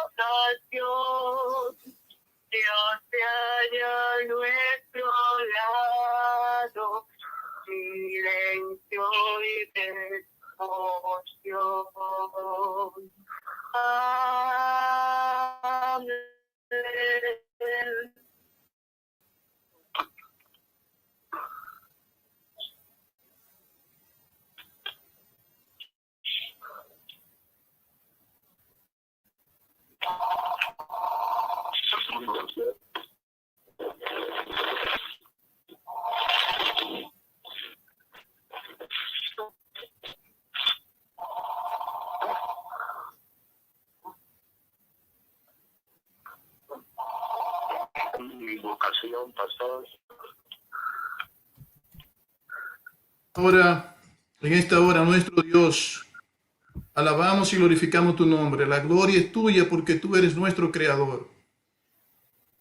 Speaker 2: ocasión. Dios se halla a nuestro lado, silencio y devoción. Amén.
Speaker 1: bendición, pastor.
Speaker 9: Ahora, en esta hora, nuestro Dios, alabamos y glorificamos tu nombre. La gloria es tuya porque tú eres nuestro creador.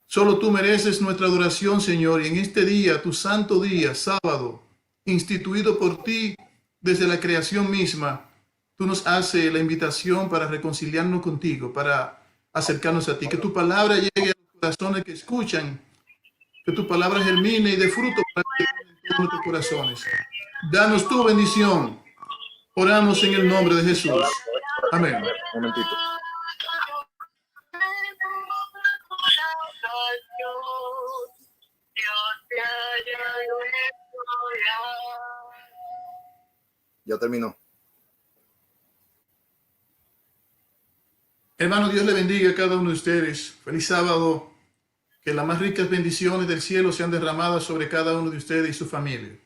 Speaker 9: Solo tú mereces nuestra adoración, Señor, y en este día, tu santo día, sábado, instituido por ti desde la creación misma, tú nos haces la invitación para reconciliarnos contigo, para acercarnos a ti. Que tu palabra llegue a los corazones que escuchan, que tu palabra germine y dé fruto para que en todos nuestros corazones. Danos tu bendición. Oramos en el nombre de Jesús. Amén.
Speaker 3: Un momentito. Ya terminó.
Speaker 9: Hermano, Dios le bendiga a cada uno de ustedes. Feliz sábado. Que las más ricas bendiciones del cielo sean derramadas sobre cada uno de ustedes y su familia.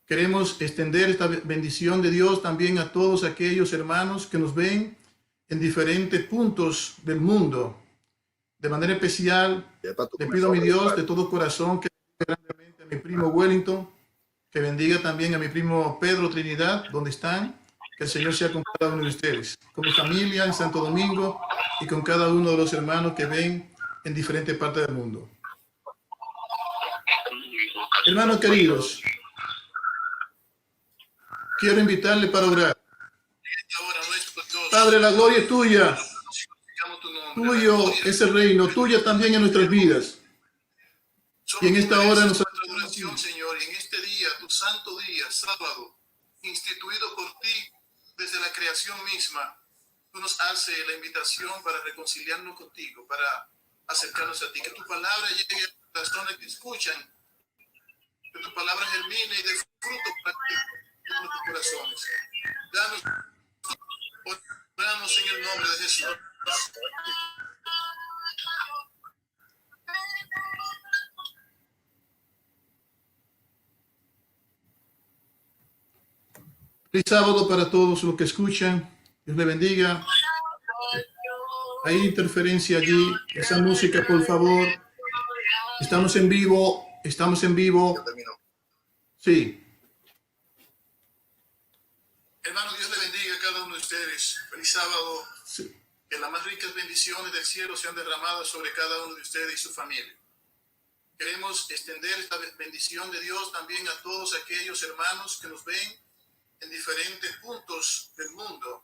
Speaker 9: Queremos extender esta bendición de Dios también a todos aquellos hermanos que nos ven en diferentes puntos del mundo. De manera especial, le pido a mi Dios de todo corazón que bendiga grandemente a mi primo Wellington, que bendiga también a mi primo Pedro Trinidad, donde están. Que el Señor sea con cada uno de ustedes, con mi familia en Santo Domingo y con cada uno de los hermanos que ven en diferentes partes del mundo. Hermanos queridos, quiero invitarle para orar. Padre, la gloria es tuya. Tuyo es el reino, tuya también en nuestras vidas. Y en esta hora nos adoración, Señor, y en este día, tu santo día, sábado, instituido por ti desde la creación misma, tú nos haces la invitación para reconciliarnos contigo, para acercarnos a ti. Que tu palabra llegue a las personas que escuchan, que tu palabra germine y dé fruto para nuestros corazones. Danos, oramos en el nombre de Jesús. Feliz sábado para todos los que escuchan. Dios le bendiga. Hay interferencia allí. Esa música, por favor. Estamos en vivo. Estamos en vivo. Sí. Hermano, Dios le bendiga a cada uno de ustedes. Feliz sábado. Sí. Que las más ricas bendiciones del cielo sean derramadas sobre cada uno de ustedes y su familia. Queremos extender esta bendición de Dios también a todos aquellos hermanos que nos ven en diferentes puntos del mundo.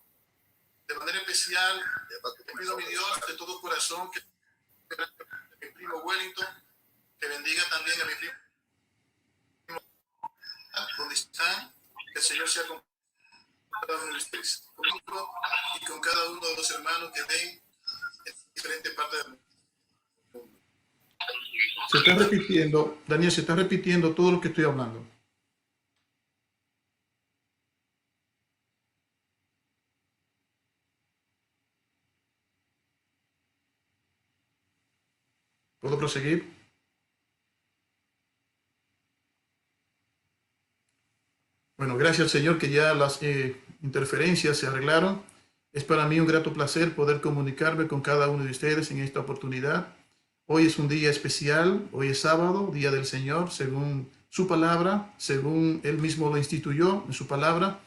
Speaker 9: De manera especial, le pido a mi Dios de todo corazón que mi primo Wellington, que bendiga también a mi primo donde están, que el Señor sea con cada uno de ustedes, conmigo y con cada uno de los hermanos que ven en diferentes partes del mundo. Se está repitiendo, Daniel, se está repitiendo todo lo que estoy hablando. ¿Puedo proseguir? Bueno, gracias al Señor que ya las interferencias se arreglaron. Es para mí un grato placer poder comunicarme con cada uno de ustedes en esta oportunidad. Hoy es un día especial, hoy es sábado, Día del Señor, según su palabra, según Él mismo lo instituyó en su palabra,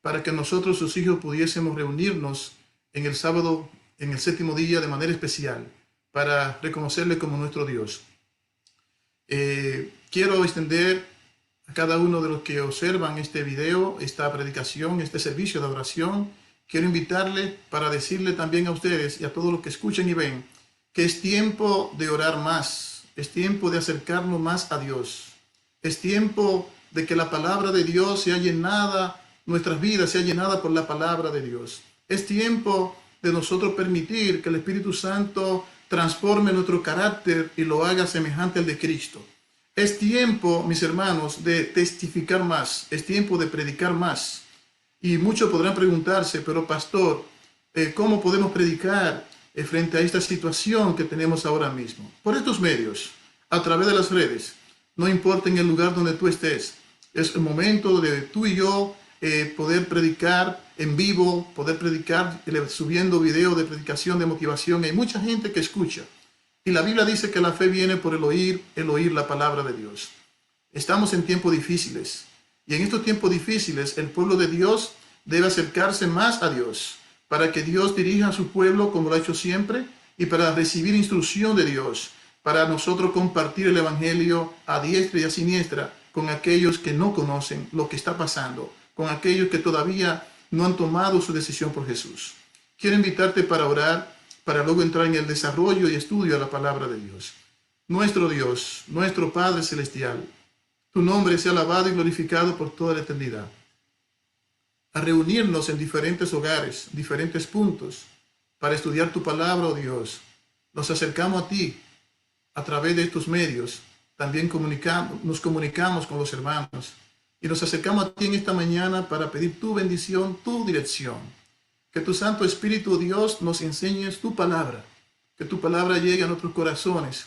Speaker 9: para que nosotros, sus hijos, pudiésemos reunirnos en el sábado, en el séptimo día, de manera especial, para reconocerle como nuestro Dios. Quiero extender a cada uno de los que observan este video, esta predicación, este servicio de oración, quiero invitarle para decirle también a ustedes y a todos los que escuchan y ven que es tiempo de orar más, es tiempo de acercarnos más a Dios, es tiempo de que la palabra de Dios sea llenada, nuestras vidas sea llenada por la palabra de Dios. Es tiempo de nosotros permitir que el Espíritu Santo transforme nuestro carácter y lo haga semejante al de Cristo. Es tiempo, mis hermanos, de testificar más, es tiempo de predicar más. Y muchos podrán preguntarse, pero pastor, ¿cómo podemos predicar frente a esta situación que tenemos ahora mismo? Por estos medios, a través de las redes, no importa en el lugar donde tú estés, es el momento de tú y yo poder predicar en vivo, poder predicar subiendo videos de predicación, de motivación. Hay mucha gente que escucha. Y la Biblia dice que la fe viene por el oír la palabra de Dios. Estamos en tiempos difíciles. Y en estos tiempos difíciles, el pueblo de Dios debe acercarse más a Dios, para que Dios dirija a su pueblo como lo ha hecho siempre, y para recibir instrucción de Dios, para nosotros compartir el Evangelio a diestra y a siniestra con aquellos que no conocen lo que está pasando, con aquellos que todavía no han tomado su decisión por Jesús. Quiero invitarte para orar, para luego entrar en el desarrollo y estudio de la palabra de Dios. Nuestro Dios, nuestro Padre Celestial, tu nombre sea alabado y glorificado por toda la eternidad. A reunirnos en diferentes hogares, diferentes puntos, para estudiar tu palabra, oh Dios. Nos acercamos a ti a través de estos medios. También nos comunicamos con los hermanos. Y nos acercamos a ti en esta mañana para pedir tu bendición, tu dirección. Que tu Santo Espíritu, Dios, nos enseñes tu palabra. Que tu palabra llegue a nuestros corazones.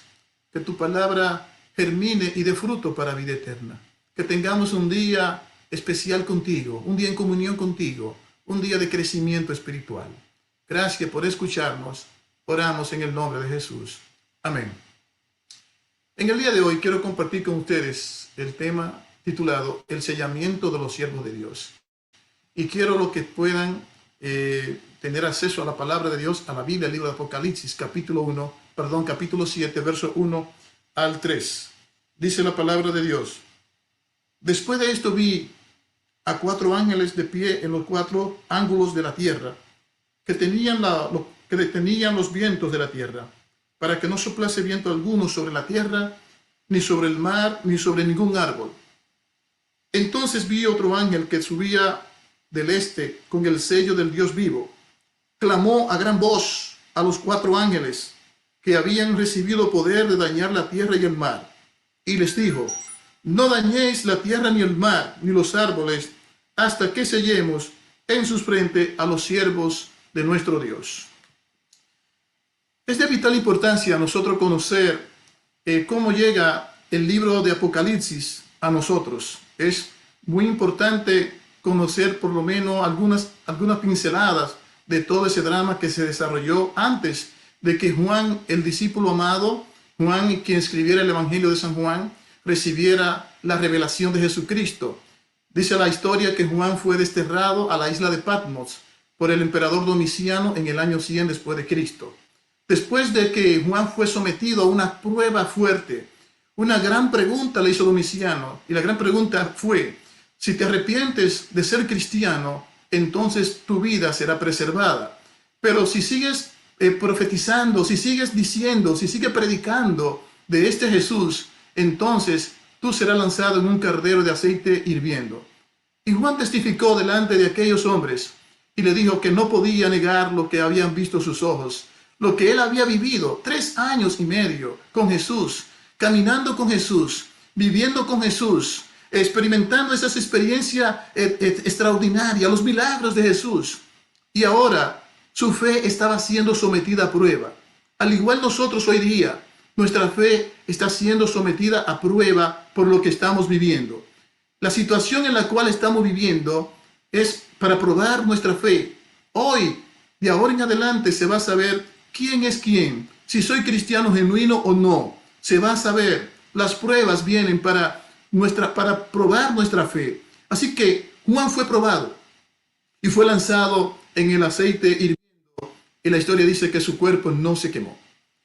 Speaker 9: Que tu palabra germine y dé fruto para vida eterna. Que tengamos un día especial contigo, un día en comunión contigo, un día de crecimiento espiritual. Gracias por escucharnos. Oramos en el nombre de Jesús. Amén. En el día de hoy quiero compartir con ustedes el tema titulado El sellamiento de los siervos de Dios. Y quiero lo que puedan tener acceso a la palabra de Dios, a la Biblia, el libro de Apocalipsis, capítulo 7, verso 1 al 3. Dice la palabra de Dios. Después de esto vi a 4 ángeles de pie en los 4 ángulos de la tierra, que detenían los vientos de la tierra, para que no soplase viento alguno sobre la tierra, ni sobre el mar, ni sobre ningún árbol. Entonces vi otro ángel que subía del este con el sello del Dios vivo. Clamó a gran voz a los 4 ángeles que habían recibido poder de dañar la tierra y el mar, y les dijo: no dañéis la tierra ni el mar ni los árboles hasta que sellemos en sus frentes a los siervos de nuestro Dios. Es de vital importancia a nosotros conocer cómo llega el libro de Apocalipsis a nosotros. Es muy importante conocer por lo menos algunas pinceladas de todo ese drama que se desarrolló antes de que Juan, el discípulo amado, Juan, quien escribiera el Evangelio de San Juan, recibiera la revelación de Jesucristo. Dice la historia que Juan fue desterrado a la isla de Patmos por el emperador Domiciano en el año 100 después de Cristo. Después de que Juan fue sometido a una prueba fuerte, una gran pregunta le hizo Domiciano, y la gran pregunta fue: si te arrepientes de ser cristiano, entonces tu vida será preservada. Pero si sigues profetizando, si sigues diciendo, si sigues predicando de este Jesús, entonces tú serás lanzado en un caldero de aceite hirviendo. Y Juan testificó delante de aquellos hombres y le dijo que no podía negar lo que habían visto sus ojos, lo que él había vivido 3 años y medio con Jesús, caminando con Jesús, viviendo con Jesús, experimentando esas experiencias extraordinarias, los milagros de Jesús. Y ahora su fe estaba siendo sometida a prueba. Al igual nosotros hoy día, nuestra fe está siendo sometida a prueba por lo que estamos viviendo. La situación en la cual estamos viviendo es para probar nuestra fe. Hoy, de ahora en adelante, se va a saber quién es quién, si soy cristiano genuino o no. Se va a saber. Las pruebas vienen para probar nuestra fe. Así que Juan fue probado y fue lanzado en el aceite hirviendo, y la historia dice que su cuerpo no se quemó.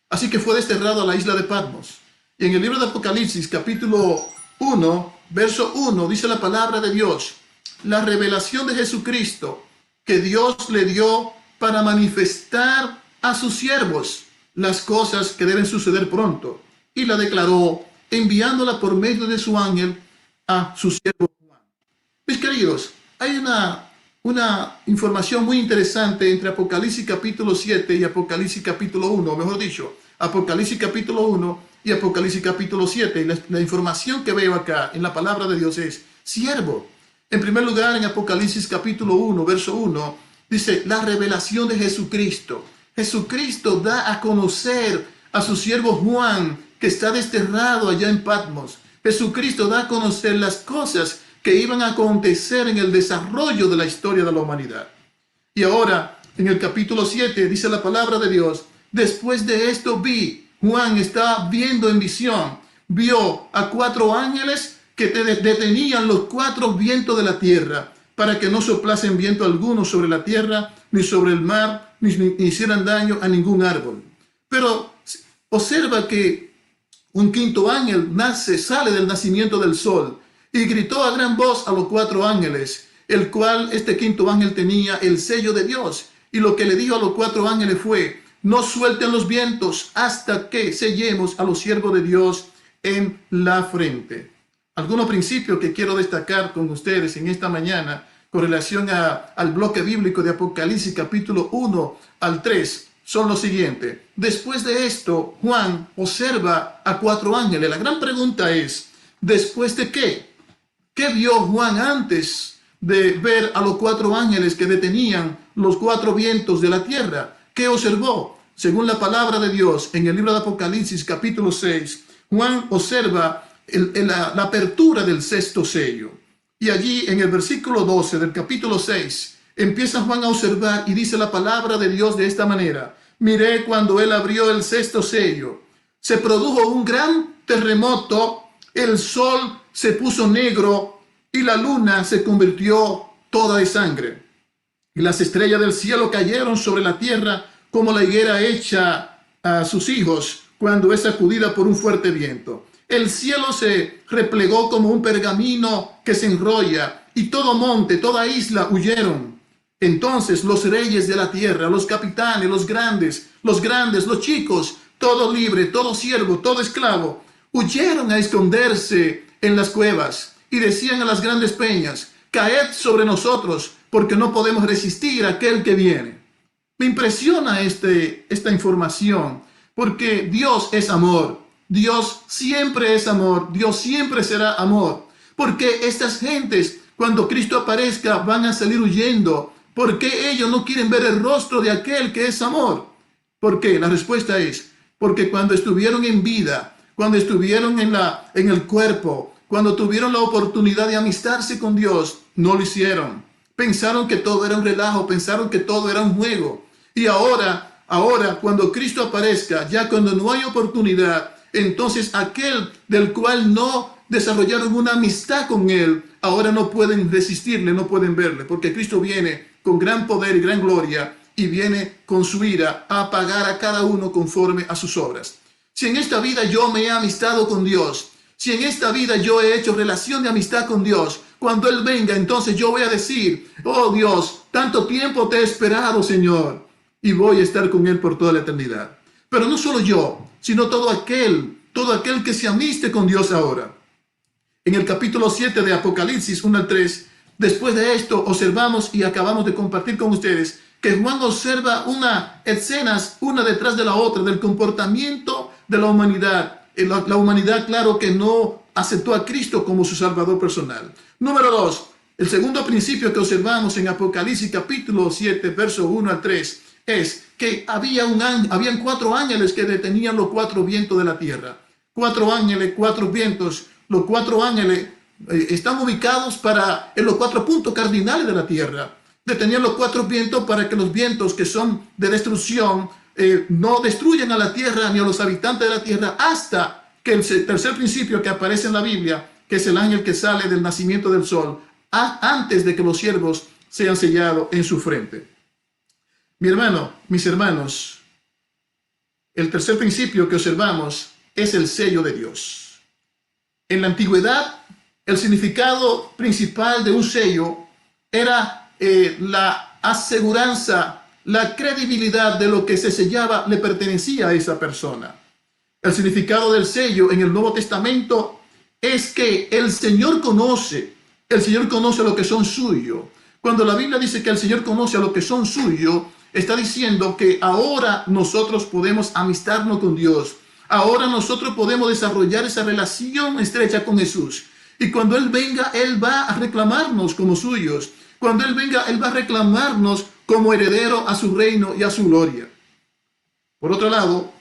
Speaker 9: Así que fue desterrado a la isla de Patmos. Y en el libro de Apocalipsis, capítulo 1, verso 1, dice la palabra de Dios: la revelación de Jesucristo que Dios le dio para manifestar a sus siervos las cosas que deben suceder pronto. Y la declaró enviándola por medio de su ángel a su siervo Juan. Mis queridos, hay una información muy interesante entre Apocalipsis capítulo 7 y Apocalipsis capítulo 1, mejor dicho, Apocalipsis capítulo 1 y Apocalipsis capítulo 7. Y la información que veo acá en la palabra de Dios es siervo. En primer lugar, en Apocalipsis capítulo 1, verso 1, dice la revelación de Jesucristo. Jesucristo da a conocer a su siervo Juan, que está desterrado allá en Patmos. Jesucristo da a conocer las cosas que iban a acontecer en el desarrollo de la historia de la humanidad. Y ahora, en el capítulo 7, dice la palabra de Dios: después de esto vi Juan está viendo en visión, vio a 4 ángeles que detenían los 4 vientos de la tierra para que no soplasen viento alguno sobre la tierra, ni sobre el mar, ni hicieran daño a ningún árbol. Pero observa que un quinto ángel sale del nacimiento del sol y gritó a gran voz a los 4 ángeles, el cual este quinto ángel tenía el sello de Dios. Y lo que le dijo a los 4 ángeles fue: no suelten los vientos hasta que sellemos a los siervos de Dios en la frente. Algunos principios que quiero destacar con ustedes en esta mañana con relación al bloque bíblico de Apocalipsis capítulo 1 al 3 son los siguientes. Después de esto, Juan observa a 4 ángeles. La gran pregunta es, ¿después de qué? ¿Qué vio Juan antes de ver a los 4 ángeles que detenían los 4 vientos de la tierra? ¿Qué observó? Según la palabra de Dios, en el libro de Apocalipsis capítulo 6, Juan observa la apertura del 6º sello. Y allí en el versículo 12 del capítulo 6, empieza Juan a observar y dice la palabra de Dios de esta manera: miré cuando él abrió el 6º sello. Se produjo un gran terremoto, el sol se puso negro y la luna se convirtió toda de sangre. Y las estrellas del cielo cayeron sobre la tierra como la higuera hecha a sus hijos cuando es sacudida por un fuerte viento. El cielo se replegó como un pergamino que se enrolla, y todo monte, toda isla huyeron. Entonces los reyes de la tierra, los capitanes, los grandes, los chicos, todo libre, todo siervo, todo esclavo, huyeron a esconderse en las cuevas y decían a las grandes peñas: caed sobre nosotros, porque no podemos resistir a aquel que viene. Me impresiona esta información, porque Dios es amor. Dios siempre es amor. Dios siempre será amor. Porque estas gentes, cuando Cristo aparezca, van a salir huyendo. ¿Por qué ellos no quieren ver el rostro de aquel que es amor? ¿Por qué? La respuesta es porque cuando estuvieron en vida, cuando estuvieron en el cuerpo, cuando tuvieron la oportunidad de amistarse con Dios, no lo hicieron. Pensaron que todo era un relajo, pensaron que todo era un juego. Y ahora, cuando Cristo aparezca, ya cuando no hay oportunidad, entonces aquel del cual no desarrollaron una amistad con Él, ahora no pueden resistirle, no pueden verle, porque Cristo viene con gran poder y gran gloria y viene con su ira a pagar a cada uno conforme a sus obras. Si en esta vida yo me he amistado con Dios, si en esta vida yo he hecho relación de amistad con Dios, cuando Él venga, entonces yo voy a decir: oh Dios, tanto tiempo te he esperado, Señor, y voy a estar con Él por toda la eternidad. Pero no solo yo, sino todo aquel que se amiste con Dios ahora. En el capítulo 7 de Apocalipsis 1 al 3, después de esto observamos y acabamos de compartir con ustedes que Juan observa unas escenas una detrás de la otra del comportamiento de la humanidad. La humanidad, claro, que no aceptó a Cristo como su Salvador personal. Número 2, el segundo principio que observamos en Apocalipsis capítulo 7, verso 1 al 3, es que habían 4 ángeles que detenían los 4 vientos de la tierra. 4 ángeles, 4 vientos. Los 4 ángeles están ubicados en los 4 puntos cardinales de la tierra. Detenían los 4 vientos para que los vientos que son de destrucción no destruyan a la tierra ni a los habitantes de la tierra, hasta que el tercer principio que aparece en la Biblia, que es el ángel que sale del nacimiento del sol, antes de que los siervos sean sellados en su frente. Mi hermano, mis hermanos, el tercer principio que observamos es el sello de Dios. En la antigüedad, el significado principal de un sello era la aseguranza, la credibilidad de lo que se sellaba le pertenecía a esa persona. El significado del sello en el Nuevo Testamento es que el Señor conoce lo que son suyos. Cuando la Biblia dice que el Señor conoce a lo que son suyos, está diciendo que ahora nosotros podemos amistarnos con Dios. Ahora nosotros podemos desarrollar esa relación estrecha con Jesús. Y cuando Él venga, Él va a reclamarnos como suyos. Cuando Él venga, Él va a reclamarnos como heredero a su reino y a su gloria. Por otro lado,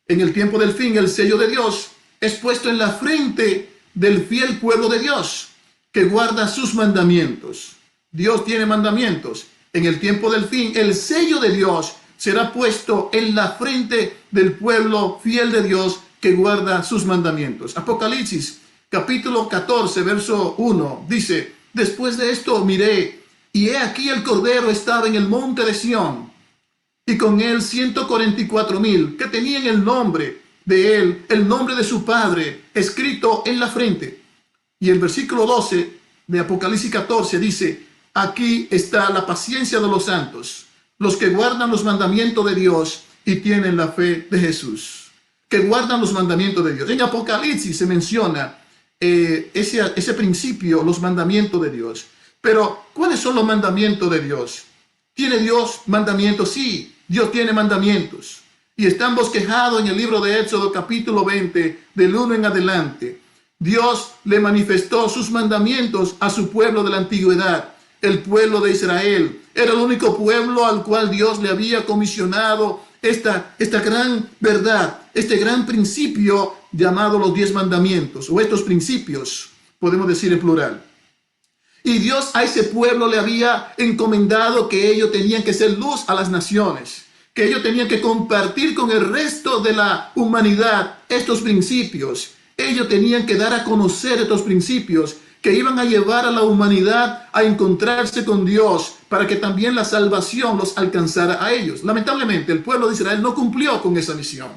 Speaker 9: en el tiempo del fin, el sello de Dios es puesto en la frente del fiel pueblo de Dios, que guarda sus mandamientos. Dios tiene mandamientos. En el tiempo del fin, el sello de Dios será puesto en la frente del pueblo fiel de Dios que guarda sus mandamientos. Apocalipsis capítulo 14, verso 1 dice: después de esto miré, y he aquí el Cordero estaba en el monte de Sión, y con él 144,000 que tenían el nombre de él, el nombre de su Padre, escrito en la frente. Y el versículo 12 de Apocalipsis 14 dice: aquí está la paciencia de los santos, los que guardan los mandamientos de Dios y tienen la fe de Jesús. Que guardan los mandamientos de Dios. En Apocalipsis se menciona ese principio, los mandamientos de Dios. Pero, ¿cuáles son los mandamientos de Dios? ¿Tiene Dios mandamientos? Sí, Dios tiene mandamientos. Y están bosquejados en el libro de Éxodo capítulo 20, del 1 en adelante. Dios le manifestó sus mandamientos a su pueblo de la antigüedad. El pueblo de Israel era el único pueblo al cual Dios le había comisionado esta gran verdad, este gran principio llamado los 10 mandamientos, o estos principios, podemos decir en plural. Y Dios a ese pueblo le había encomendado que ellos tenían que ser luz a las naciones, que ellos tenían que compartir con el resto de la humanidad estos principios. Ellos tenían que dar a conocer estos principios que iban a llevar a la humanidad a encontrarse con Dios, para que también la salvación los alcanzara a ellos. Lamentablemente, el pueblo de Israel no cumplió con esa misión.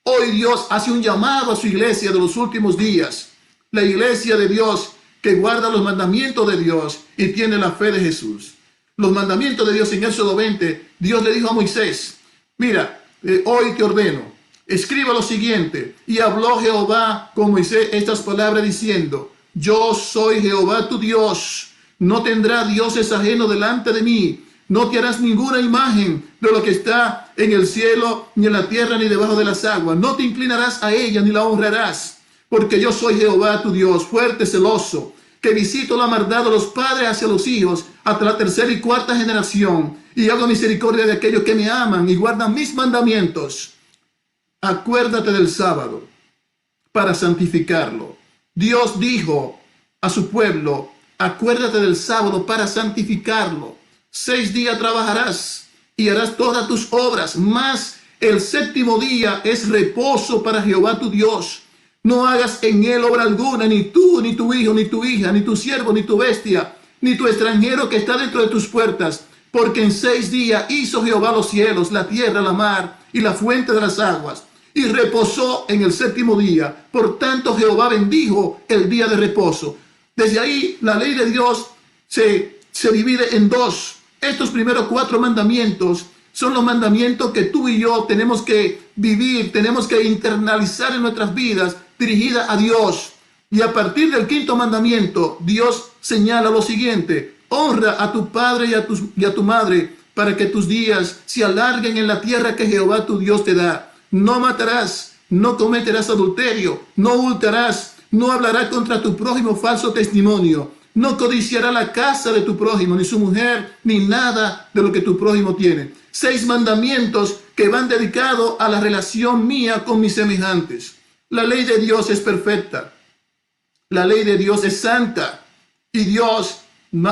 Speaker 9: Hoy Dios hace un llamado a su iglesia de los últimos días, la iglesia de Dios que guarda los mandamientos de Dios y tiene la fe de Jesús. Los mandamientos de Dios en Éxodo 20, Dios le dijo a Moisés: mira, hoy te ordeno, escriba lo siguiente. Y habló Jehová con Moisés estas palabras diciendo: yo soy Jehová tu Dios, no tendrá dioses ajenos delante de mí, no te harás ninguna imagen de lo que está en el cielo, ni en la tierra, ni debajo de las aguas, no te inclinarás a ella, ni la honrarás, porque yo soy Jehová tu Dios, fuerte, celoso, que visito la maldad de los padres hacia los hijos, hasta la tercera y cuarta generación, y hago misericordia de aquellos que me aman y guardan mis mandamientos. Acuérdate del sábado para santificarlo. Dios dijo a su pueblo: acuérdate del sábado para santificarlo. 6 días trabajarás y harás todas tus obras, mas el séptimo día es reposo para Jehová tu Dios. No hagas en él obra alguna, ni tú, ni tu hijo, ni tu hija, ni tu siervo, ni tu bestia, ni tu extranjero que está dentro de tus puertas, porque en 6 días hizo Jehová los cielos, la tierra, la mar y la fuente de las aguas, y reposó en el séptimo día. Por tanto, Jehová bendijo el día de reposo. Desde ahí, la ley de Dios se divide en 2. Estos primeros 4 mandamientos son los mandamientos que tú y yo tenemos que vivir, tenemos que internalizar en nuestras vidas, dirigida a Dios. Y a partir del 5.º mandamiento, Dios señala lo siguiente: honra a tu padre y a tu madre, para que tus días se alarguen en la tierra que Jehová tu Dios te da. No matarás, no cometerás adulterio, no hurtarás, no hablarás contra tu prójimo falso testimonio, no codiciará la casa de tu prójimo, ni su mujer, ni nada de lo que tu prójimo tiene. 6 mandamientos que van dedicados a la relación mía con mis semejantes. La ley de Dios es perfecta. La ley de Dios es santa. Y Dios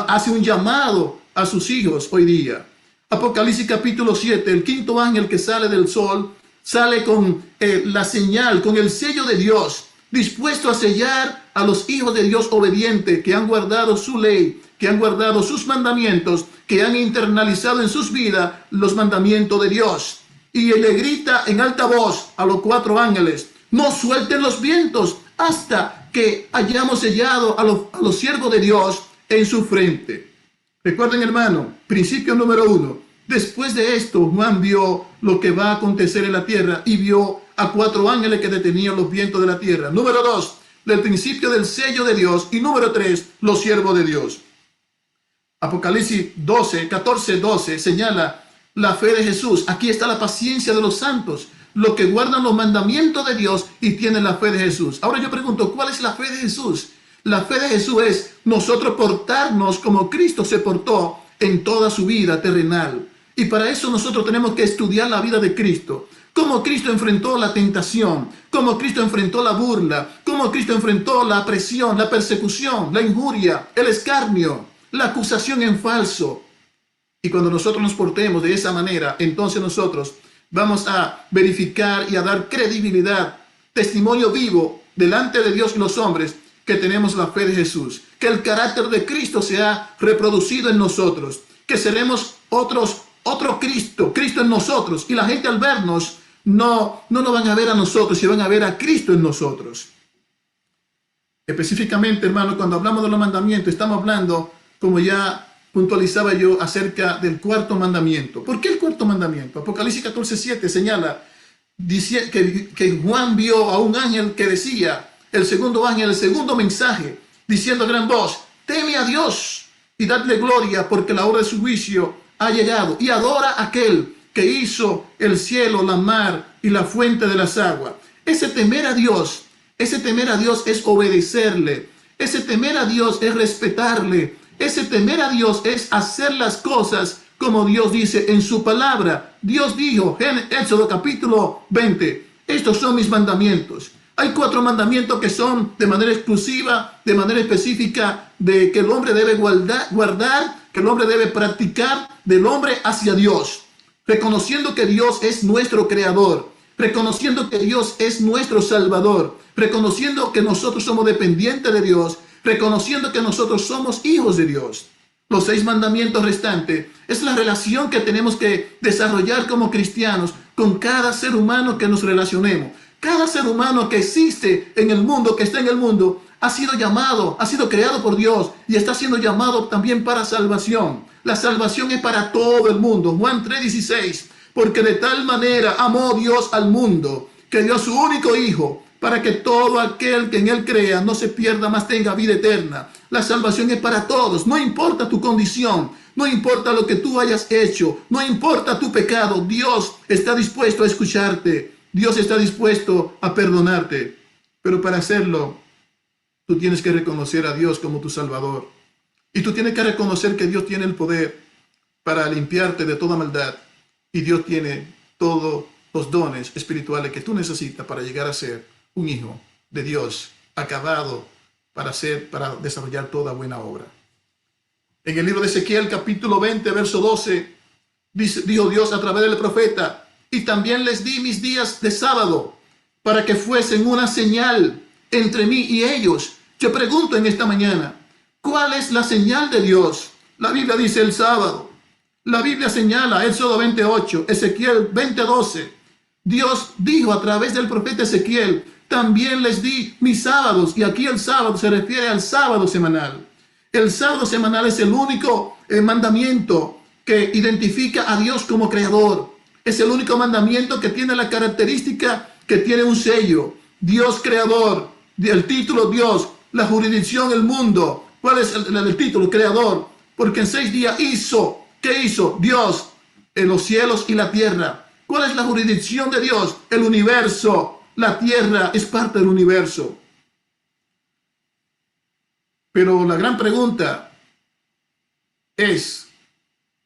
Speaker 9: hace un llamado a sus hijos hoy día. Apocalipsis capítulo 7, el 5.º ángel que sale del sol, sale con la señal, con el sello de Dios, dispuesto a sellar a los hijos de Dios obedientes, que han guardado su ley, que han guardado sus mandamientos, que han internalizado en sus vidas los mandamientos de Dios. Y él le grita en alta voz a los 4 ángeles: no suelten los vientos hasta que hayamos sellado a los siervos de Dios en su frente. Recuerden, hermano, principio número 1. Después de esto, Juan vio lo que va a acontecer en la tierra y vio a 4 ángeles que detenían los vientos de la tierra. Número 2, el principio del sello de Dios. Y número 3, los siervos de Dios. Apocalipsis 14:12 señala la fe de Jesús. Aquí está la paciencia de los santos, los que guardan los mandamientos de Dios y tienen la fe de Jesús. Ahora yo pregunto, ¿cuál es la fe de Jesús? La fe de Jesús es nosotros portarnos como Cristo se portó en toda su vida terrenal. Y para eso nosotros tenemos que estudiar la vida de Cristo. Cómo Cristo enfrentó la tentación, cómo Cristo enfrentó la burla, cómo Cristo enfrentó la presión, la persecución, la injuria, el escarnio, la acusación en falso. Y cuando nosotros nos portemos de esa manera, entonces nosotros vamos a verificar y a dar credibilidad, testimonio vivo delante de Dios y los hombres que tenemos la fe de Jesús, que el carácter de Cristo se ha reproducido en nosotros, que seremos otro Cristo en nosotros, y la gente al vernos no nos van a ver a nosotros, sino van a ver a Cristo en nosotros. Específicamente, hermano, cuando hablamos de los mandamientos, estamos hablando, como ya puntualizaba yo, acerca del cuarto mandamiento. ¿Por qué el cuarto mandamiento? Apocalipsis 14:7 señala, dice que Juan vio a un ángel que decía, el segundo ángel, el segundo mensaje, diciendo a gran voz, teme a Dios y dadle gloria, porque la hora de su juicio ha llegado, y adora a aquel que hizo el cielo, la mar y la fuente de las aguas. Ese temer a Dios es obedecerle. Ese temer a Dios es respetarle. Ese temer a Dios es hacer las cosas como Dios dice en su palabra. Dios dijo en Éxodo capítulo 20, estos son mis mandamientos. Hay 4 mandamientos que son de manera exclusiva, de manera específica, de que el hombre debe guardar, que el hombre debe practicar del hombre hacia Dios. Reconociendo que Dios es nuestro creador, reconociendo que Dios es nuestro salvador, reconociendo que nosotros somos dependientes de Dios, reconociendo que nosotros somos hijos de Dios. Los 6 mandamientos restantes es la relación que tenemos que desarrollar como cristianos con cada ser humano que nos relacionemos. Cada ser humano que existe en el mundo, que está en el mundo, ha sido llamado, ha sido creado por Dios y está siendo llamado también para salvación. La salvación es para todo el mundo. Juan 3:16, porque de tal manera amó Dios al mundo, que dio a su único Hijo, para que todo aquel que en Él crea no se pierda, mas tenga vida eterna. La salvación es para todos, no importa tu condición, no importa lo que tú hayas hecho, no importa tu pecado, Dios está dispuesto a escucharte, Dios está dispuesto a perdonarte. Pero para hacerlo, tú tienes que reconocer a Dios como tu Salvador. Y tú tienes que reconocer que Dios tiene el poder para limpiarte de toda maldad. Y Dios tiene todos los dones espirituales que tú necesitas para llegar a ser un hijo de Dios, acabado para desarrollar toda buena obra. En el libro de Ezequiel, capítulo 20, verso 12, dijo Dios a través del profeta, y también les di mis días de sábado para que fuesen una señal entre mí y ellos. Yo pregunto en esta mañana, ¿cuál es la señal de Dios? La Biblia dice el sábado. La Biblia señala, Éxodo 28, Ezequiel 20:12. Dios dijo a través del profeta Ezequiel, también les di mis sábados. Y aquí el sábado se refiere al sábado semanal. El sábado semanal es el único mandamiento que identifica a Dios como creador. Es el único mandamiento que tiene la característica que tiene un sello. Dios creador, el título Dios, la jurisdicción, el mundo. ¿Cuál es el título? Creador. Porque en 6 días hizo. ¿Qué hizo? Dios en los cielos y la tierra. ¿Cuál es la jurisdicción de Dios? El universo. La tierra es parte del universo. Pero la gran pregunta es,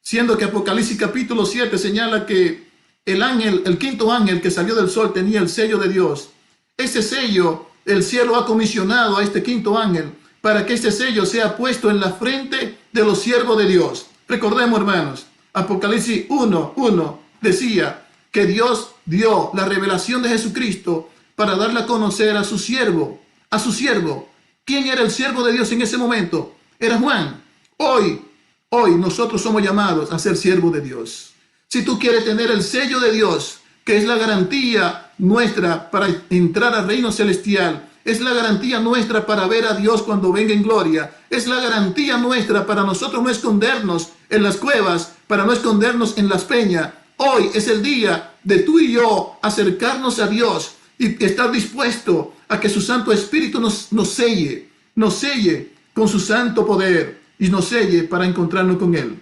Speaker 9: siendo que Apocalipsis capítulo 7 señala que el ángel, el quinto ángel que salió del sol tenía el sello de Dios. Ese sello, el cielo ha comisionado a este quinto ángel para que este sello sea puesto en la frente de los siervos de Dios. Recordemos, hermanos, Apocalipsis 1:1 decía que Dios dio la revelación de Jesucristo para darle a conocer a su siervo. A su siervo. ¿Quién era el siervo de Dios en ese momento? Era Juan. Hoy nosotros somos llamados a ser siervos de Dios. Si tú quieres tener el sello de Dios, que es la garantía nuestra para entrar al reino celestial, es la garantía nuestra para ver a Dios cuando venga en gloria, es la garantía nuestra para nosotros no escondernos en las cuevas, para no escondernos en las peñas. Hoy es el día de tú y yo acercarnos a Dios y estar dispuesto a que su Santo Espíritu nos selle con su santo poder y nos selle para encontrarnos con Él.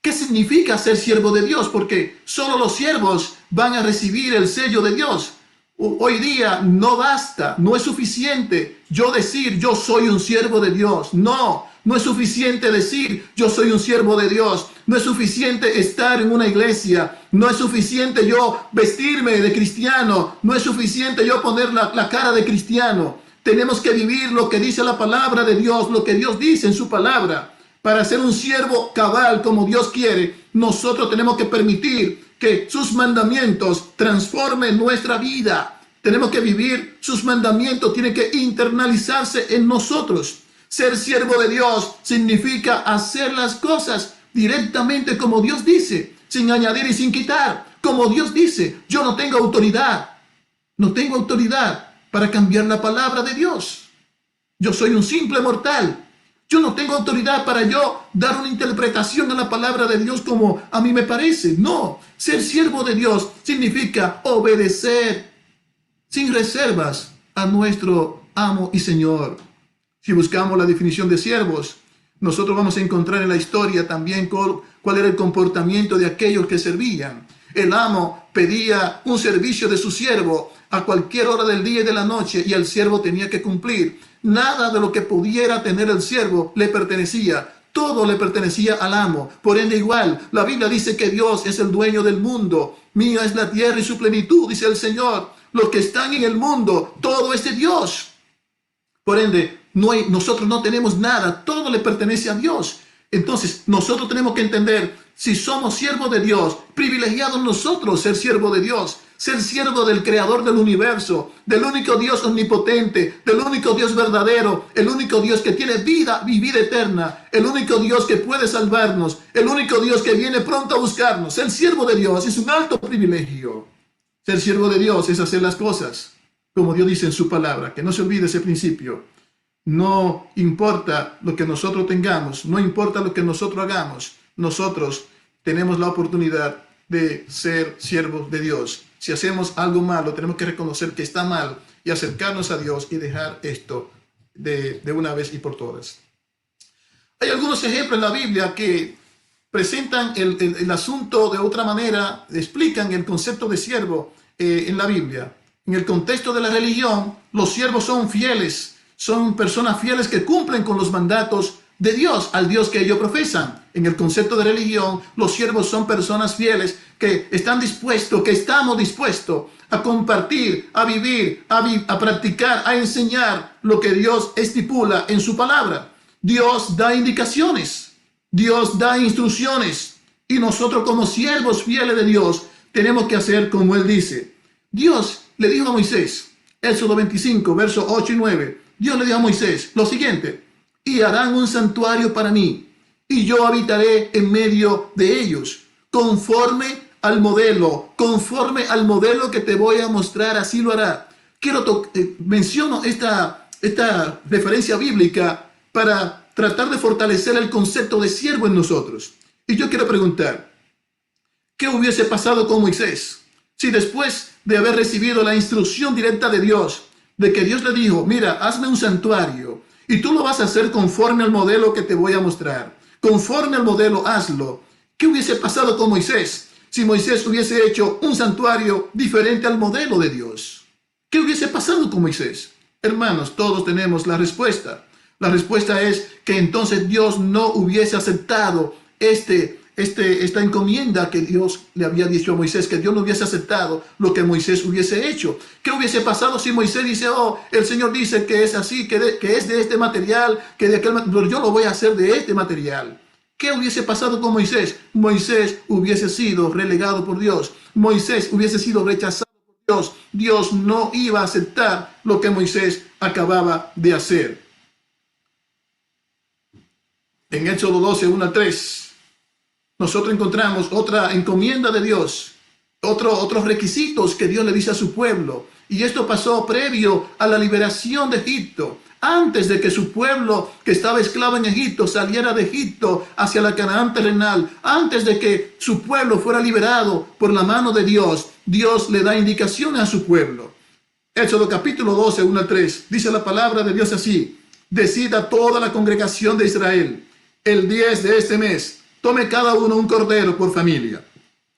Speaker 9: ¿Qué significa ser siervo de Dios? Porque solo los siervos van a recibir el sello de Dios. Hoy día no basta, no es suficiente yo decir yo soy un siervo de Dios. No es suficiente decir yo soy un siervo de Dios. No es suficiente estar en una iglesia. No es suficiente yo vestirme de cristiano. No es suficiente yo poner la cara de cristiano. Tenemos que vivir lo que dice la palabra de Dios, lo que Dios dice en su palabra. Para ser un siervo cabal como Dios quiere, nosotros tenemos que permitir que sus mandamientos transformen nuestra vida. Tenemos que vivir sus mandamientos, tienen que internalizarse en nosotros. Ser siervo de Dios significa hacer las cosas directamente como Dios dice, sin añadir y sin quitar. Como Dios dice, yo no tengo autoridad. No tengo autoridad para cambiar la palabra de Dios. Yo soy un simple mortal. Yo no tengo autoridad para yo dar una interpretación a la palabra de Dios como a mí me parece. No, ser siervo de Dios significa obedecer sin reservas a nuestro amo y Señor. Si buscamos la definición de siervos, nosotros vamos a encontrar en la historia también cuál era el comportamiento de aquellos que servían. El amo pedía un servicio de su siervo a cualquier hora del día y de la noche, y el siervo tenía que cumplir. Nada de lo que pudiera tener el siervo le pertenecía. Todo le pertenecía al amo. Por ende, igual, la Biblia dice que Dios es el dueño del mundo. Mía es la tierra y su plenitud, dice el Señor. Los que están en el mundo, todo es de Dios. Por ende, nosotros no tenemos nada. Todo le pertenece a Dios. Entonces, nosotros tenemos que entender, si somos siervos de Dios, privilegiados nosotros ser siervo de Dios, ser siervo del creador del universo, del único Dios omnipotente, del único Dios verdadero, el único Dios que tiene vida y vida eterna, el único Dios que puede salvarnos, el único Dios que viene pronto a buscarnos. Ser siervo de Dios es un alto privilegio. Ser siervo de Dios es hacer las cosas como Dios dice en su palabra. Que no se olvide ese principio. No importa lo que nosotros tengamos, no importa lo que nosotros hagamos, nosotros tenemos la oportunidad de ser siervos de Dios. Si hacemos algo malo, tenemos que reconocer que está mal y acercarnos a Dios y dejar esto de una vez y por todas. Hay algunos ejemplos en la Biblia que presentan el asunto de otra manera, explican el concepto de siervo en la Biblia. En el contexto de la religión, los siervos son fieles, son personas fieles que cumplen con los mandatos de Dios, al Dios que ellos profesan. En el concepto de religión, los siervos son personas fieles que están dispuestos, que estamos dispuestos a compartir, a vivir, a practicar, a enseñar lo que Dios estipula en su palabra. Dios da indicaciones, Dios da instrucciones, y nosotros como siervos fieles de Dios tenemos que hacer como Él dice. Dios le dijo a Moisés, Éxodo 25, versos 8 y 9, Dios le dijo a Moisés lo siguiente: y harán un santuario para mí, y yo habitaré en medio de ellos, conforme al modelo que te voy a mostrar, así lo hará. Menciono esta referencia bíblica para tratar de fortalecer el concepto de siervo en nosotros. Y yo quiero preguntar, ¿qué hubiese pasado con Moisés si después de haber recibido la instrucción directa de Dios, de que Dios le dijo, mira, hazme un santuario, y tú lo vas a hacer conforme al modelo que te voy a mostrar? Conforme al modelo, hazlo. ¿Qué hubiese pasado con Moisés si Moisés hubiese hecho un santuario diferente al modelo de Dios? ¿Qué hubiese pasado con Moisés? Hermanos, todos tenemos la respuesta. La respuesta es que entonces Dios no hubiese aceptado esta encomienda que Dios le había dicho a Moisés, que Dios no hubiese aceptado lo que Moisés hubiese hecho. ¿Qué hubiese pasado si Moisés dice, oh, el Señor dice que es así, que es de este material, que de aquel material, pero yo lo voy a hacer de este material? ¿Qué hubiese pasado con Moisés? Moisés hubiese sido relegado por Dios. Moisés hubiese sido rechazado por Dios. Dios no iba a aceptar lo que Moisés acababa de hacer. En Éxodo 12, 1 al 3, nosotros encontramos otra encomienda de Dios, otros requisitos que Dios le dice a su pueblo. Y esto pasó previo a la liberación de Egipto. Antes de que su pueblo que estaba esclavo en Egipto saliera de Egipto hacia la Canaán terrenal, antes de que su pueblo fuera liberado por la mano de Dios, Dios le da indicaciones a su pueblo. Éxodo capítulo 12, 1 al 3, dice la palabra de Dios así: decida toda la congregación de Israel, el 10 de este mes, tome cada uno un cordero por familia,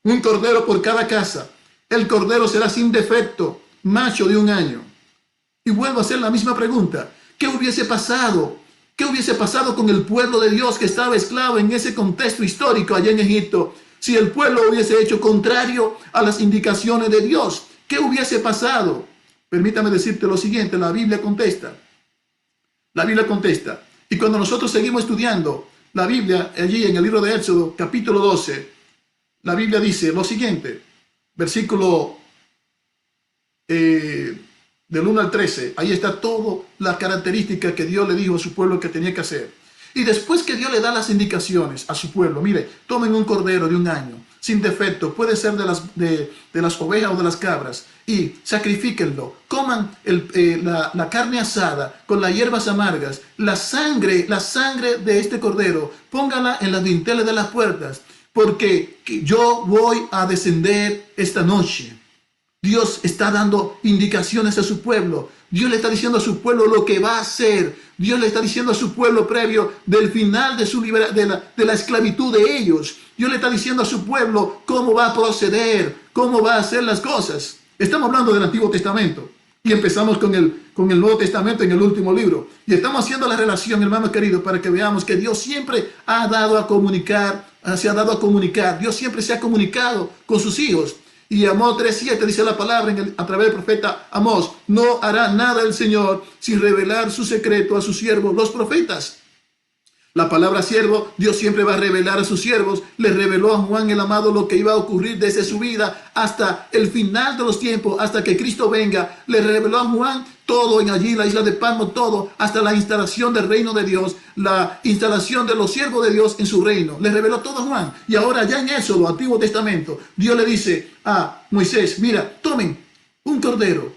Speaker 9: un cordero por cada casa. El cordero será sin defecto, macho de 1 año. Y vuelvo a hacer la misma pregunta. ¿Qué hubiese pasado? ¿Qué hubiese pasado con el pueblo de Dios que estaba esclavo en ese contexto histórico allá en Egipto? Si el pueblo hubiese hecho contrario a las indicaciones de Dios, ¿qué hubiese pasado? Permítame decirte lo siguiente, la Biblia contesta. La Biblia contesta. Y cuando nosotros seguimos estudiando, la Biblia, allí en el libro de Éxodo, capítulo 12, la Biblia dice lo siguiente, versículo del 1 al 13, ahí está toda la característica que Dios le dijo a su pueblo que tenía que hacer. Y después que Dios le da las indicaciones a su pueblo, mire, tomen un cordero de un año, sin defecto, puede ser de las ovejas o de las cabras, y sacrifíquenlo, coman la carne asada con las hierbas amargas, la sangre de este cordero, póngala en las dinteles de las puertas, porque yo voy a descender esta noche. Dios está dando indicaciones a su pueblo. Dios le está diciendo a su pueblo lo que va a hacer. Dios le está diciendo a su pueblo previo del final de la esclavitud de ellos. Dios le está diciendo a su pueblo cómo va a proceder, cómo va a hacer las cosas. Estamos hablando del Antiguo Testamento y empezamos con el Nuevo Testamento en el último libro. Y estamos haciendo la relación, hermanos queridos, para que veamos que Dios siempre ha dado a comunicar, se ha dado a comunicar. Dios siempre se ha comunicado con sus hijos. Y Amós 3:7 dice la palabra a través del profeta Amós: no hará nada el Señor sin revelar su secreto a sus siervos, los profetas. La palabra siervo, Dios siempre va a revelar a sus siervos. Le reveló a Juan el amado lo que iba a ocurrir desde su vida hasta el final de los tiempos, hasta que Cristo venga. Le reveló a Juan todo en allí, la isla de Patmos, todo, hasta la instalación del reino de Dios, la instalación de los siervos de Dios en su reino. Le reveló todo a Juan. Y ahora ya en Éxodo, Antiguo Testamento, Dios le dice a Moisés: mira, tomen un cordero,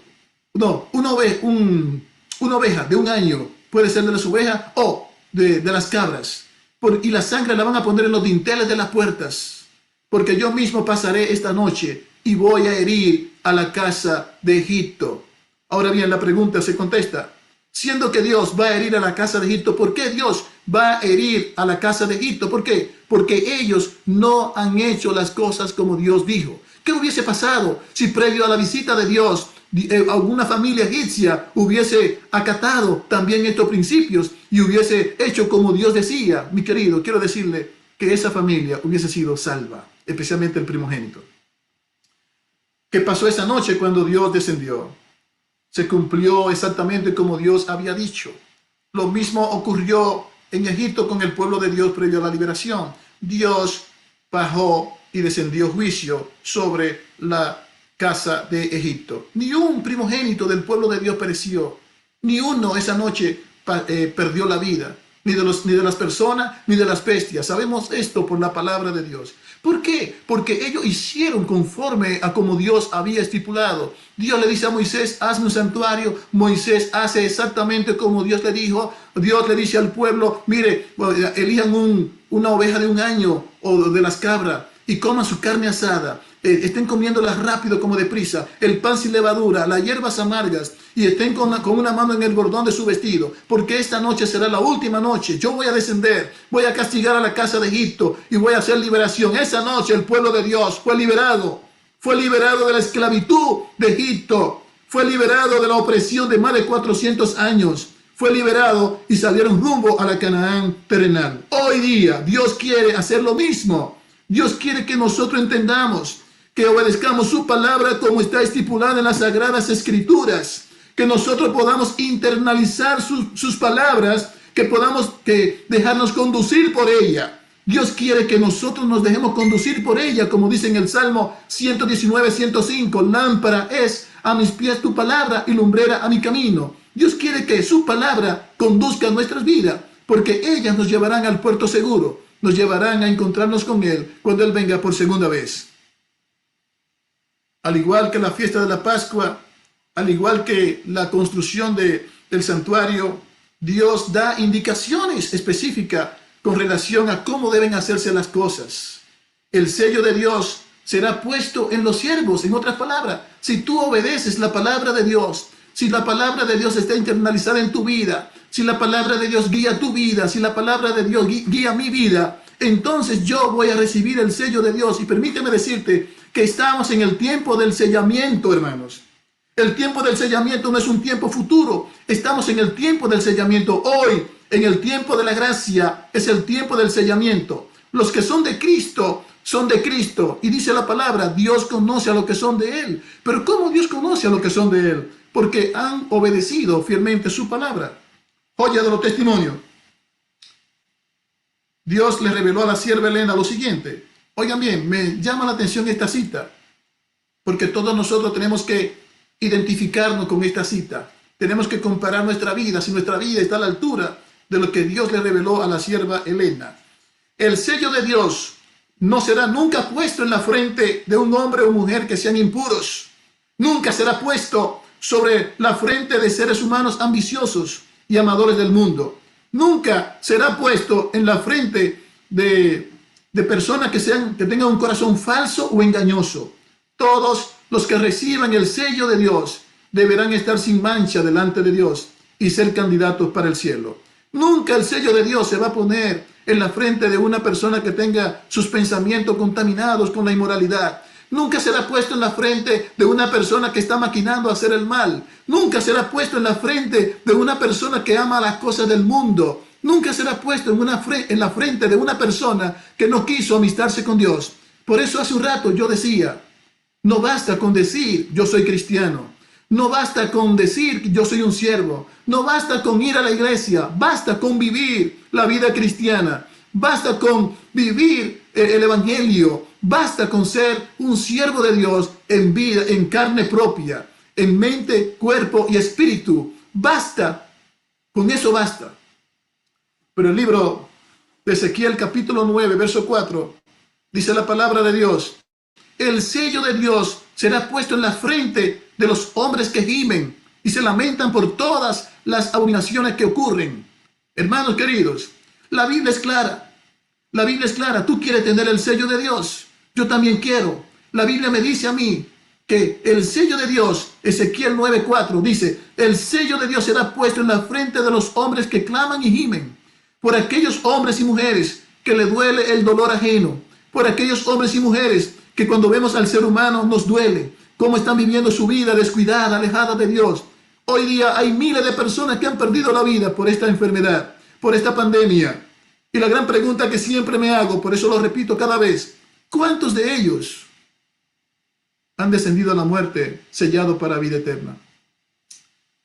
Speaker 9: una oveja de un año, puede ser de las ovejas o de las cabras, y la sangre la van a poner en los dinteles de las puertas, porque yo mismo pasaré esta noche y voy a herir a la casa de Egipto. Ahora bien, la pregunta se contesta: siendo que Dios va a herir a la casa de Egipto, ¿por qué Dios va a herir a la casa de Egipto? ¿Por qué? Porque ellos no han hecho las cosas como Dios dijo. ¿Qué hubiese pasado si previo a la visita de Dios alguna familia egipcia hubiese acatado también estos principios y hubiese hecho como Dios decía? Mi querido, quiero decirle que esa familia hubiese sido salva, especialmente el primogénito. ¿Qué pasó esa noche cuando Dios descendió? Se cumplió exactamente como Dios había dicho. Lo mismo ocurrió en Egipto con el pueblo de Dios previo a la liberación. Dios bajó y descendió juicio sobre la casa de Egipto. Ni un primogénito del pueblo de Dios pereció. Ni uno esa noche perdió la vida. Ni de las personas, ni de las bestias. Sabemos esto por la palabra de Dios. ¿Por qué? Porque ellos hicieron conforme a como Dios había estipulado. Dios le dice a Moisés: hazme un santuario. Moisés hace exactamente como Dios le dijo. Dios le dice al pueblo: mire, elijan una oveja de un año o de las cabras y coman su carne asada. Estén comiéndolas rápido como deprisa, el pan sin levadura, las hierbas amargas, y estén con una mano en el bordón de su vestido, porque esta noche será la última noche. Yo voy a descender, voy a castigar a la casa de Egipto y voy a hacer liberación. Esa noche el pueblo de Dios fue liberado de la esclavitud de Egipto, fue liberado de la opresión de más de 400 años. Fue liberado y salieron rumbo a la Canaán terrenal. Hoy día Dios quiere hacer lo mismo. Dios quiere que nosotros entendamos, que obedezcamos su palabra como está estipulada en las Sagradas Escrituras, que nosotros podamos internalizar sus palabras, que podamos dejarnos conducir por ella. Dios quiere que nosotros nos dejemos conducir por ella, como dice en el Salmo 119:105, lámpara es a mis pies tu palabra y lumbrera a mi camino. Dios quiere que su palabra conduzca nuestras vidas, porque ellas nos llevarán al puerto seguro, nos llevarán a encontrarnos con Él cuando Él venga por segunda vez. Al igual que la fiesta de la Pascua, al igual que la construcción del santuario, Dios da indicaciones específicas con relación a cómo deben hacerse las cosas. El sello de Dios será puesto en los siervos. En otras palabras, si tú obedeces la palabra de Dios, si la palabra de Dios está internalizada en tu vida, si la palabra de Dios guía tu vida, si la palabra de Dios guía mi vida, entonces yo voy a recibir el sello de Dios. Y permíteme decirte que estamos en el tiempo del sellamiento, hermanos. El tiempo del sellamiento no es un tiempo futuro. Estamos en el tiempo del sellamiento. Hoy, en el tiempo de la gracia, es el tiempo del sellamiento. Los que son de Cristo, son de Cristo. Y dice la palabra, Dios conoce a los que son de Él. Pero ¿cómo Dios conoce a los que son de Él? Porque han obedecido fielmente su palabra. Joya de los testimonios. Dios le reveló a la sierva Elena lo siguiente. Oigan bien, me llama la atención esta cita, porque todos nosotros tenemos que identificarnos con esta cita. Tenemos que comparar nuestra vida, si nuestra vida está a la altura de lo que Dios le reveló a la sierva Elena. El sello de Dios no será nunca puesto en la frente de un hombre o mujer que sean impuros. Nunca será puesto sobre la frente de seres humanos ambiciosos y amadores del mundo. Nunca será puesto en la frente de personas que tengan un corazón falso o engañoso. Todos los que reciban el sello de Dios deberán estar sin mancha delante de Dios y ser candidatos para el cielo. Nunca el sello de Dios se va a poner en la frente de una persona que tenga sus pensamientos contaminados con la inmoralidad. Nunca será puesto en la frente de una persona que está maquinando hacer el mal. Nunca será puesto en la frente de una persona que ama las cosas del mundo. Nunca será puesto en la frente de una persona que no quiso amistarse con Dios. Por eso hace un rato yo decía, no basta con decir yo soy cristiano. No basta con decir que yo soy un siervo. No basta con ir a la iglesia. Basta con vivir la vida cristiana. Basta con vivir el evangelio. Basta con ser un siervo de Dios en vida, en carne propia, en mente, cuerpo y espíritu. Basta. Con eso basta. Pero el libro de Ezequiel capítulo 9, verso 4, dice la palabra de Dios. El sello de Dios será puesto en la frente de los hombres que gimen y se lamentan por todas las abominaciones que ocurren. Hermanos queridos, la Biblia es clara. La Biblia es clara. Tú quieres tener el sello de Dios. Yo también quiero. La Biblia me dice a mí que el sello de Dios, Ezequiel 9:4, dice, el sello de Dios será puesto en la frente de los hombres que claman y gimen, por aquellos hombres y mujeres que le duele el dolor ajeno, por aquellos hombres y mujeres que cuando vemos al ser humano nos duele, cómo están viviendo su vida descuidada, alejada de Dios. Hoy día hay miles de personas que han perdido la vida por esta enfermedad, por esta pandemia. Y la gran pregunta que siempre me hago, por eso lo repito cada vez, ¿cuántos de ellos han descendido a la muerte sellado para vida eterna?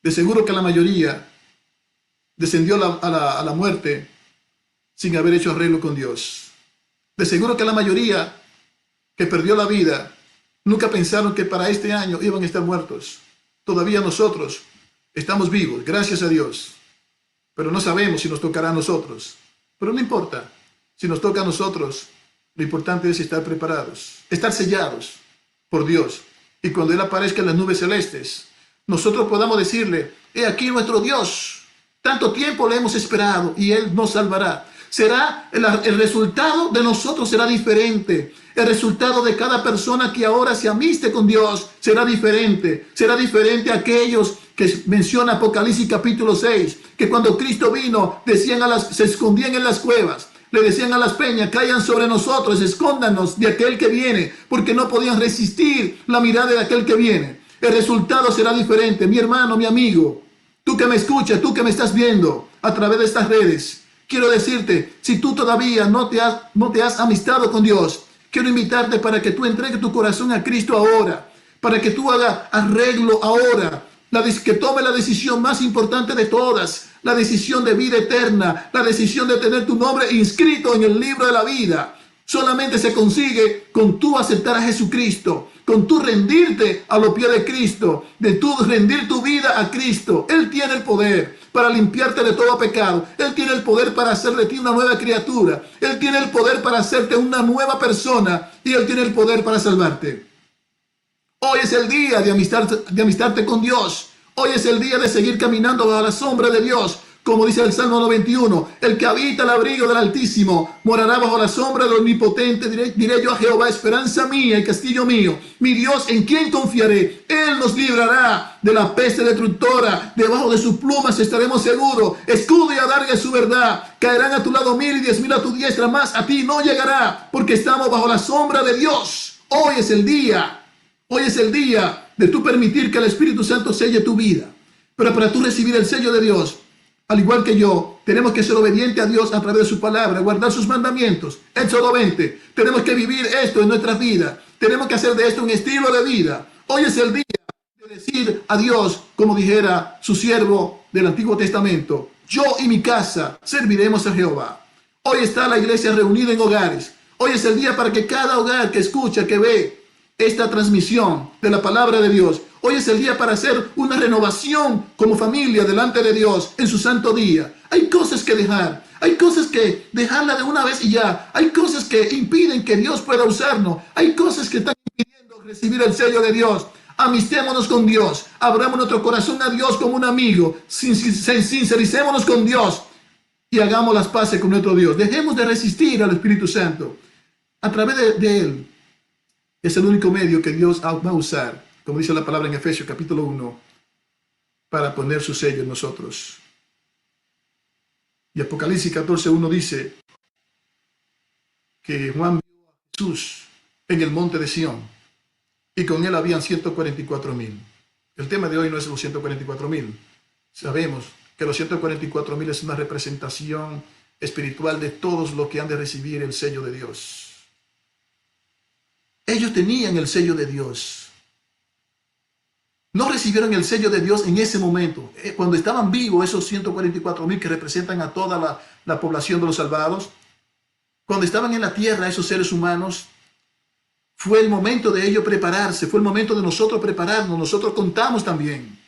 Speaker 9: De seguro que la mayoría descendió a la muerte sin haber hecho arreglo con Dios. De seguro que la mayoría que perdió la vida nunca pensaron que para este año iban a estar muertos. Todavía nosotros estamos vivos, gracias a Dios. Pero no sabemos si nos tocará a nosotros. Pero no importa. Si nos toca a nosotros, lo importante es estar preparados, estar sellados por Dios. Y cuando Él aparezca en las nubes celestes, nosotros podamos decirle, he aquí nuestro Dios. Tanto tiempo le hemos esperado y Él nos salvará. Será el resultado de nosotros será diferente. El resultado de cada persona que ahora se amiste con Dios será diferente. Será diferente a aquellos que menciona Apocalipsis capítulo 6, que cuando Cristo vino, se escondían en las cuevas. Le decían a las peñas, caigan sobre nosotros, escóndanos de aquel que viene, porque no podían resistir la mirada de aquel que viene. El resultado será diferente. Mi hermano, mi amigo, tú que me escuchas, tú que me estás viendo a través de estas redes, quiero decirte, si tú todavía no te has amistado con Dios, quiero invitarte para que tú entregues tu corazón a Cristo ahora, para que tú hagas arreglo ahora, que tome la decisión más importante de todas, la decisión de vida eterna, la decisión de tener tu nombre inscrito en el libro de la vida. Solamente se consigue con tú aceptar a Jesucristo, con tú rendirte a los pies de Cristo, de tú rendir tu vida a Cristo. Él tiene el poder para limpiarte de todo pecado. Él tiene el poder para hacer de ti una nueva criatura. Él tiene el poder para hacerte una nueva persona y Él tiene el poder para salvarte. Hoy es el día de amistarte con Dios. Hoy es el día de seguir caminando bajo la sombra de Dios. Como dice el Salmo 91, el que habita el abrigo del Altísimo morará bajo la sombra del Omnipotente. Diré yo a Jehová, esperanza mía y castillo mío, mi Dios, en quien confiaré. Él nos librará de la peste destructora. Debajo de sus plumas estaremos seguros. Escudo y adarga es su verdad. Caerán a tu lado 1000 y 10,000 a tu diestra, más a ti no llegará, porque estamos bajo la sombra de Dios. Hoy es el día. Hoy es el día de tú permitir que el Espíritu Santo selle tu vida. Pero para tú recibir el sello de Dios, al igual que yo, tenemos que ser obedientes a Dios a través de su palabra, guardar sus mandamientos. Éxodo 20. Tenemos que vivir esto en nuestras vidas. Tenemos que hacer de esto un estilo de vida. Hoy es el día de decir a Dios, como dijera su siervo del Antiguo Testamento, yo y mi casa serviremos a Jehová. Hoy está la iglesia reunida en hogares. Hoy es el día para que cada hogar que escucha, que ve esta transmisión de la palabra de Dios, hoy es el día para hacer una renovación como familia delante de Dios en su santo día. Hay cosas que dejar, hay cosas que dejarla de una vez y ya. Hay cosas que impiden que Dios pueda usarnos. Hay cosas que están impidiendo recibir el sello de Dios. Amistémonos con Dios, abramos nuestro corazón a Dios como un amigo, sincericémonos con Dios y hagamos las paces con nuestro Dios. Dejemos de resistir al Espíritu Santo. A través de Él es el único medio que Dios va a usar, como dice la palabra en Efesios capítulo 1, para poner su sello en nosotros. Y Apocalipsis 14:1 dice que Juan vio a Jesús en el monte de Sión y con él habían 144,000. El tema de hoy no es los 144,000. Sabemos que los 144,000 es una representación espiritual de todos los que han de recibir el sello de Dios. Ellos tenían el sello de Dios. No recibieron el sello de Dios en ese momento. Cuando estaban vivos esos 144,000 que representan a toda la población de los salvados, cuando estaban en la tierra esos seres humanos, fue el momento de ellos prepararse, fue el momento de nosotros prepararnos, nosotros contamos también.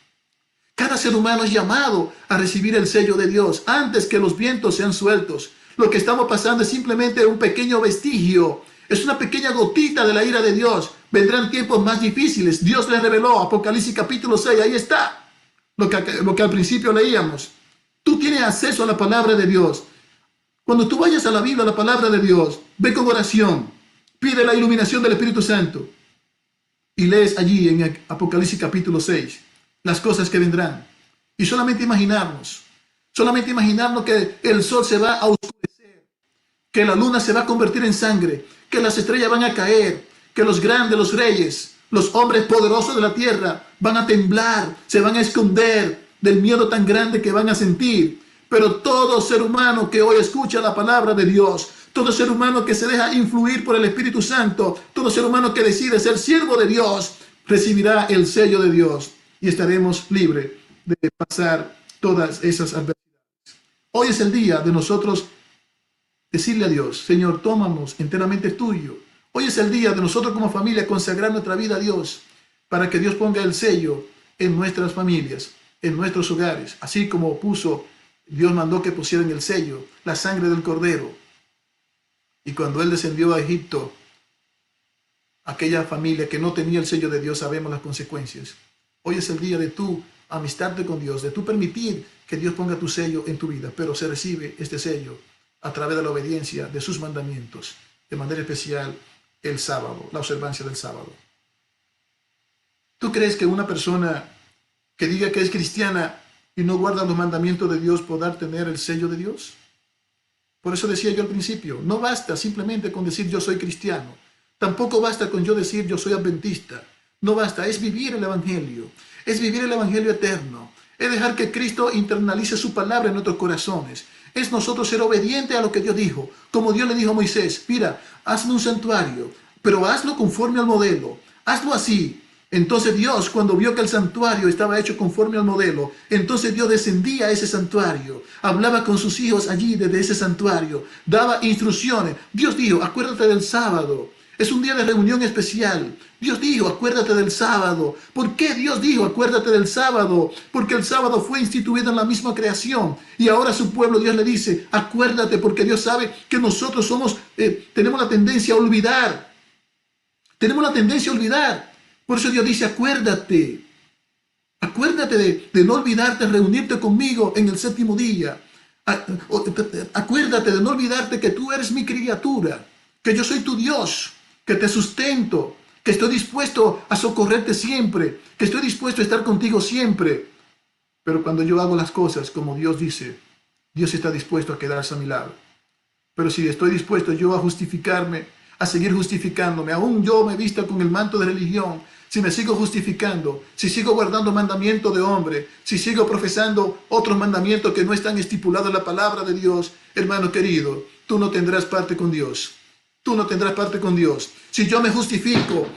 Speaker 9: Cada ser humano es llamado a recibir el sello de Dios antes que los vientos sean sueltos. Lo que estamos pasando es simplemente un pequeño vestigio, es una pequeña gotita de la ira de Dios. Vendrán tiempos más difíciles. Dios les reveló, Apocalipsis capítulo 6, ahí está lo que al principio leíamos. Tú tienes acceso a la palabra de Dios. Cuando tú vayas a la Biblia, a la palabra de Dios, ve con oración. Pide la iluminación del Espíritu Santo y lees allí en Apocalipsis capítulo 6 las cosas que vendrán. Y solamente imaginarnos que el sol se va a oscurecer, que la luna se va a convertir en sangre, que las estrellas van a caer, que los grandes, los reyes, los hombres poderosos de la tierra van a temblar, se van a esconder del miedo tan grande que van a sentir. Pero todo ser humano que hoy escucha la palabra de Dios, todo ser humano que se deja influir por el Espíritu Santo, todo ser humano que decide ser siervo de Dios, recibirá el sello de Dios y estaremos libres de pasar todas esas adversidades. Hoy es el día de nosotros decirle a Dios: Señor, tómanos enteramente tuyo. Hoy es el día de nosotros como familia consagrar nuestra vida a Dios para que Dios ponga el sello en nuestras familias, en nuestros hogares, así como Dios mandó que pusieran el sello, la sangre del Cordero. Y cuando Él descendió a Egipto, aquella familia que no tenía el sello de Dios, sabemos las consecuencias. Hoy es el día de tú amistarte con Dios, de tú permitir que Dios ponga tu sello en tu vida, pero se recibe este sello a través de la obediencia de sus mandamientos, de manera especial el sábado, la observancia del sábado. ¿Tú crees que una persona que diga que es cristiana y no guarda los mandamientos de Dios podrá tener el sello de Dios? Por eso decía yo al principio, no basta simplemente con decir yo soy cristiano. Tampoco basta con yo decir yo soy adventista. No basta, es vivir el Evangelio. Es vivir el Evangelio eterno. Es dejar que Cristo internalice su palabra en nuestros corazones. Es nosotros ser obedientes a lo que Dios dijo. Como Dios le dijo a Moisés, mira, hazme un santuario, pero hazlo conforme al modelo. Hazlo así. Entonces Dios, cuando vio que el santuario estaba hecho conforme al modelo, entonces Dios descendía a ese santuario, hablaba con sus hijos allí desde ese santuario, daba instrucciones. Dios dijo, acuérdate del sábado, es un día de reunión especial. Dios dijo, acuérdate del sábado. ¿Por qué Dios dijo, acuérdate del sábado? Porque el sábado fue instituido en la misma creación y ahora su pueblo, Dios le dice, acuérdate, porque Dios sabe que nosotros tenemos la tendencia a olvidar. Tenemos la tendencia a olvidar. Por eso Dios dice, acuérdate. Acuérdate de no olvidarte, reunirte conmigo en el séptimo día. Acuérdate de no olvidarte que tú eres mi criatura, que yo soy tu Dios, que te sustento, que estoy dispuesto a socorrerte siempre, que estoy dispuesto a estar contigo siempre. Pero cuando yo hago las cosas como Dios dice, Dios está dispuesto a quedarse a mi lado. Pero si estoy dispuesto yo a justificarme, a seguir justificándome, aún yo me vista con el manto de religión, si me sigo justificando, si sigo guardando mandamientos de hombre, si sigo profesando otros mandamientos que no están estipulados en la palabra de Dios, hermano querido, tú no tendrás parte con Dios. Tú no tendrás parte con Dios. Si yo me justifico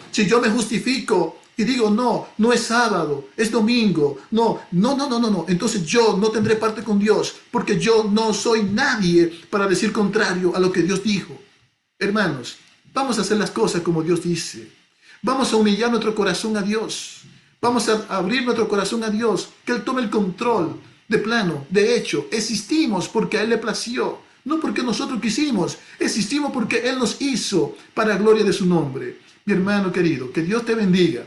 Speaker 9: y digo, no, no es sábado, es domingo, no, entonces yo no tendré parte con Dios, porque yo no soy nadie para decir contrario a lo que Dios dijo. Hermanos, vamos a hacer las cosas como Dios dice. Vamos a humillar nuestro corazón a Dios. Vamos a abrir nuestro corazón a Dios, que Él tome el control. De plano, de hecho, existimos porque a Él le plació, no porque nosotros quisimos, existimos porque Él nos hizo para la gloria de su nombre. Mi hermano querido, que Dios te bendiga,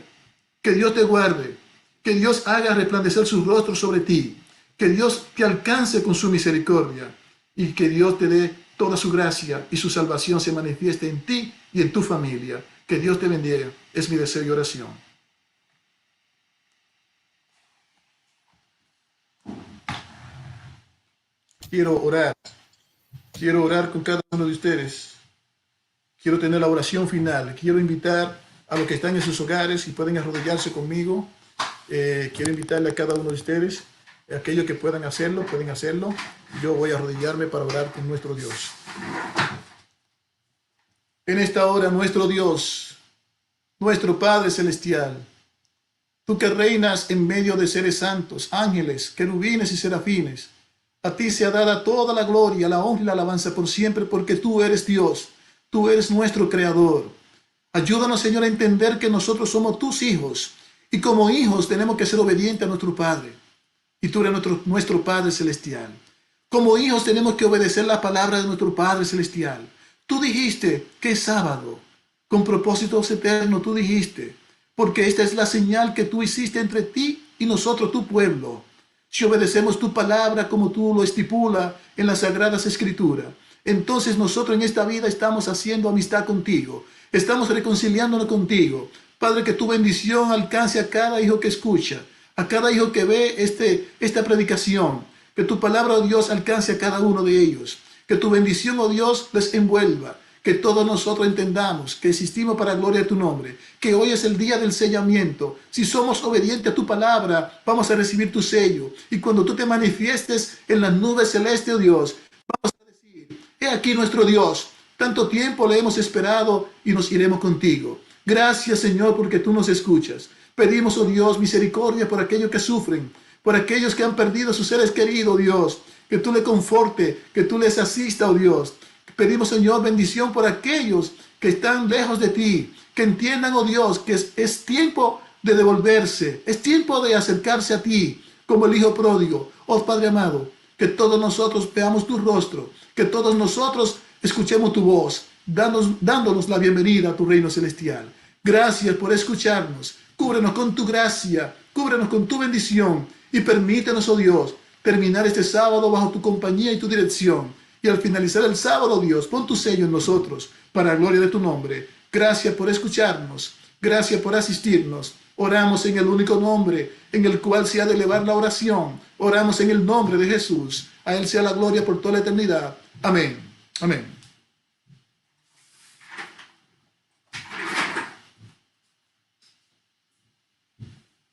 Speaker 9: que Dios te guarde, que Dios haga resplandecer su rostro sobre ti, que Dios te alcance con su misericordia y que Dios te dé toda su gracia y su salvación se manifieste en ti y en tu familia. Que Dios te bendiga, es mi deseo y oración. Quiero orar con cada uno de ustedes. Quiero tener la oración final. Quiero invitar a los que están en sus hogares y pueden arrodillarse conmigo. Quiero invitarle a cada uno de ustedes, aquellos que puedan hacerlo, pueden hacerlo. Yo voy a arrodillarme para orar con nuestro Dios. En esta hora, nuestro Dios, nuestro Padre Celestial, tú que reinas en medio de seres santos, ángeles, querubines y serafines, a ti sea dada toda la gloria, la honra y la alabanza por siempre, porque tú eres Dios, tú eres nuestro Creador. Ayúdanos, Señor, a entender que nosotros somos tus hijos, y como hijos tenemos que ser obedientes a nuestro Padre, y tú eres nuestro Padre Celestial. Como hijos tenemos que obedecer la palabra de nuestro Padre Celestial. Tú dijiste que es sábado, con propósitos eternos tú dijiste, porque esta es la señal que tú hiciste entre ti y nosotros, tu pueblo. Si obedecemos tu palabra como tú lo estipula en las Sagradas Escrituras, entonces nosotros en esta vida estamos haciendo amistad contigo, estamos reconciliándonos contigo. Padre, que tu bendición alcance a cada hijo que escucha, a cada hijo que ve esta predicación, que tu palabra, oh Dios, alcance a cada uno de ellos, que tu bendición, oh Dios, les envuelva, que todos nosotros entendamos que existimos para la gloria de tu nombre, que hoy es el día del sellamiento. Si somos obedientes a tu palabra, vamos a recibir tu sello. Y cuando tú te manifiestes en las nubes celestes, oh Dios, vamos a decir, he aquí nuestro Dios, tanto tiempo le hemos esperado y nos iremos contigo. Gracias, Señor, porque tú nos escuchas. Pedimos, oh Dios, misericordia por aquellos que sufren, por aquellos que han perdido a sus seres queridos, Dios, que tú les conforte, que tú les asista, oh Dios. Pedimos, Señor, bendición por aquellos que están lejos de ti, que entiendan, oh Dios, que es tiempo de devolverse, es tiempo de acercarse a ti, como el Hijo pródigo. Oh Padre amado, que todos nosotros veamos tu rostro, que todos nosotros escuchemos tu voz, dándonos la bienvenida a tu reino celestial. Gracias por escucharnos, cúbrenos con tu gracia, cúbrenos con tu bendición y permítenos, oh Dios, terminar este sábado bajo tu compañía y tu dirección. Y al finalizar el sábado, Dios, pon tu sello en nosotros, para la gloria de tu nombre. Gracias por escucharnos, gracias por asistirnos. Oramos en el único nombre en el cual se ha de elevar la oración. Oramos en el nombre de Jesús. A Él sea la gloria por toda la eternidad. Amén. Amén.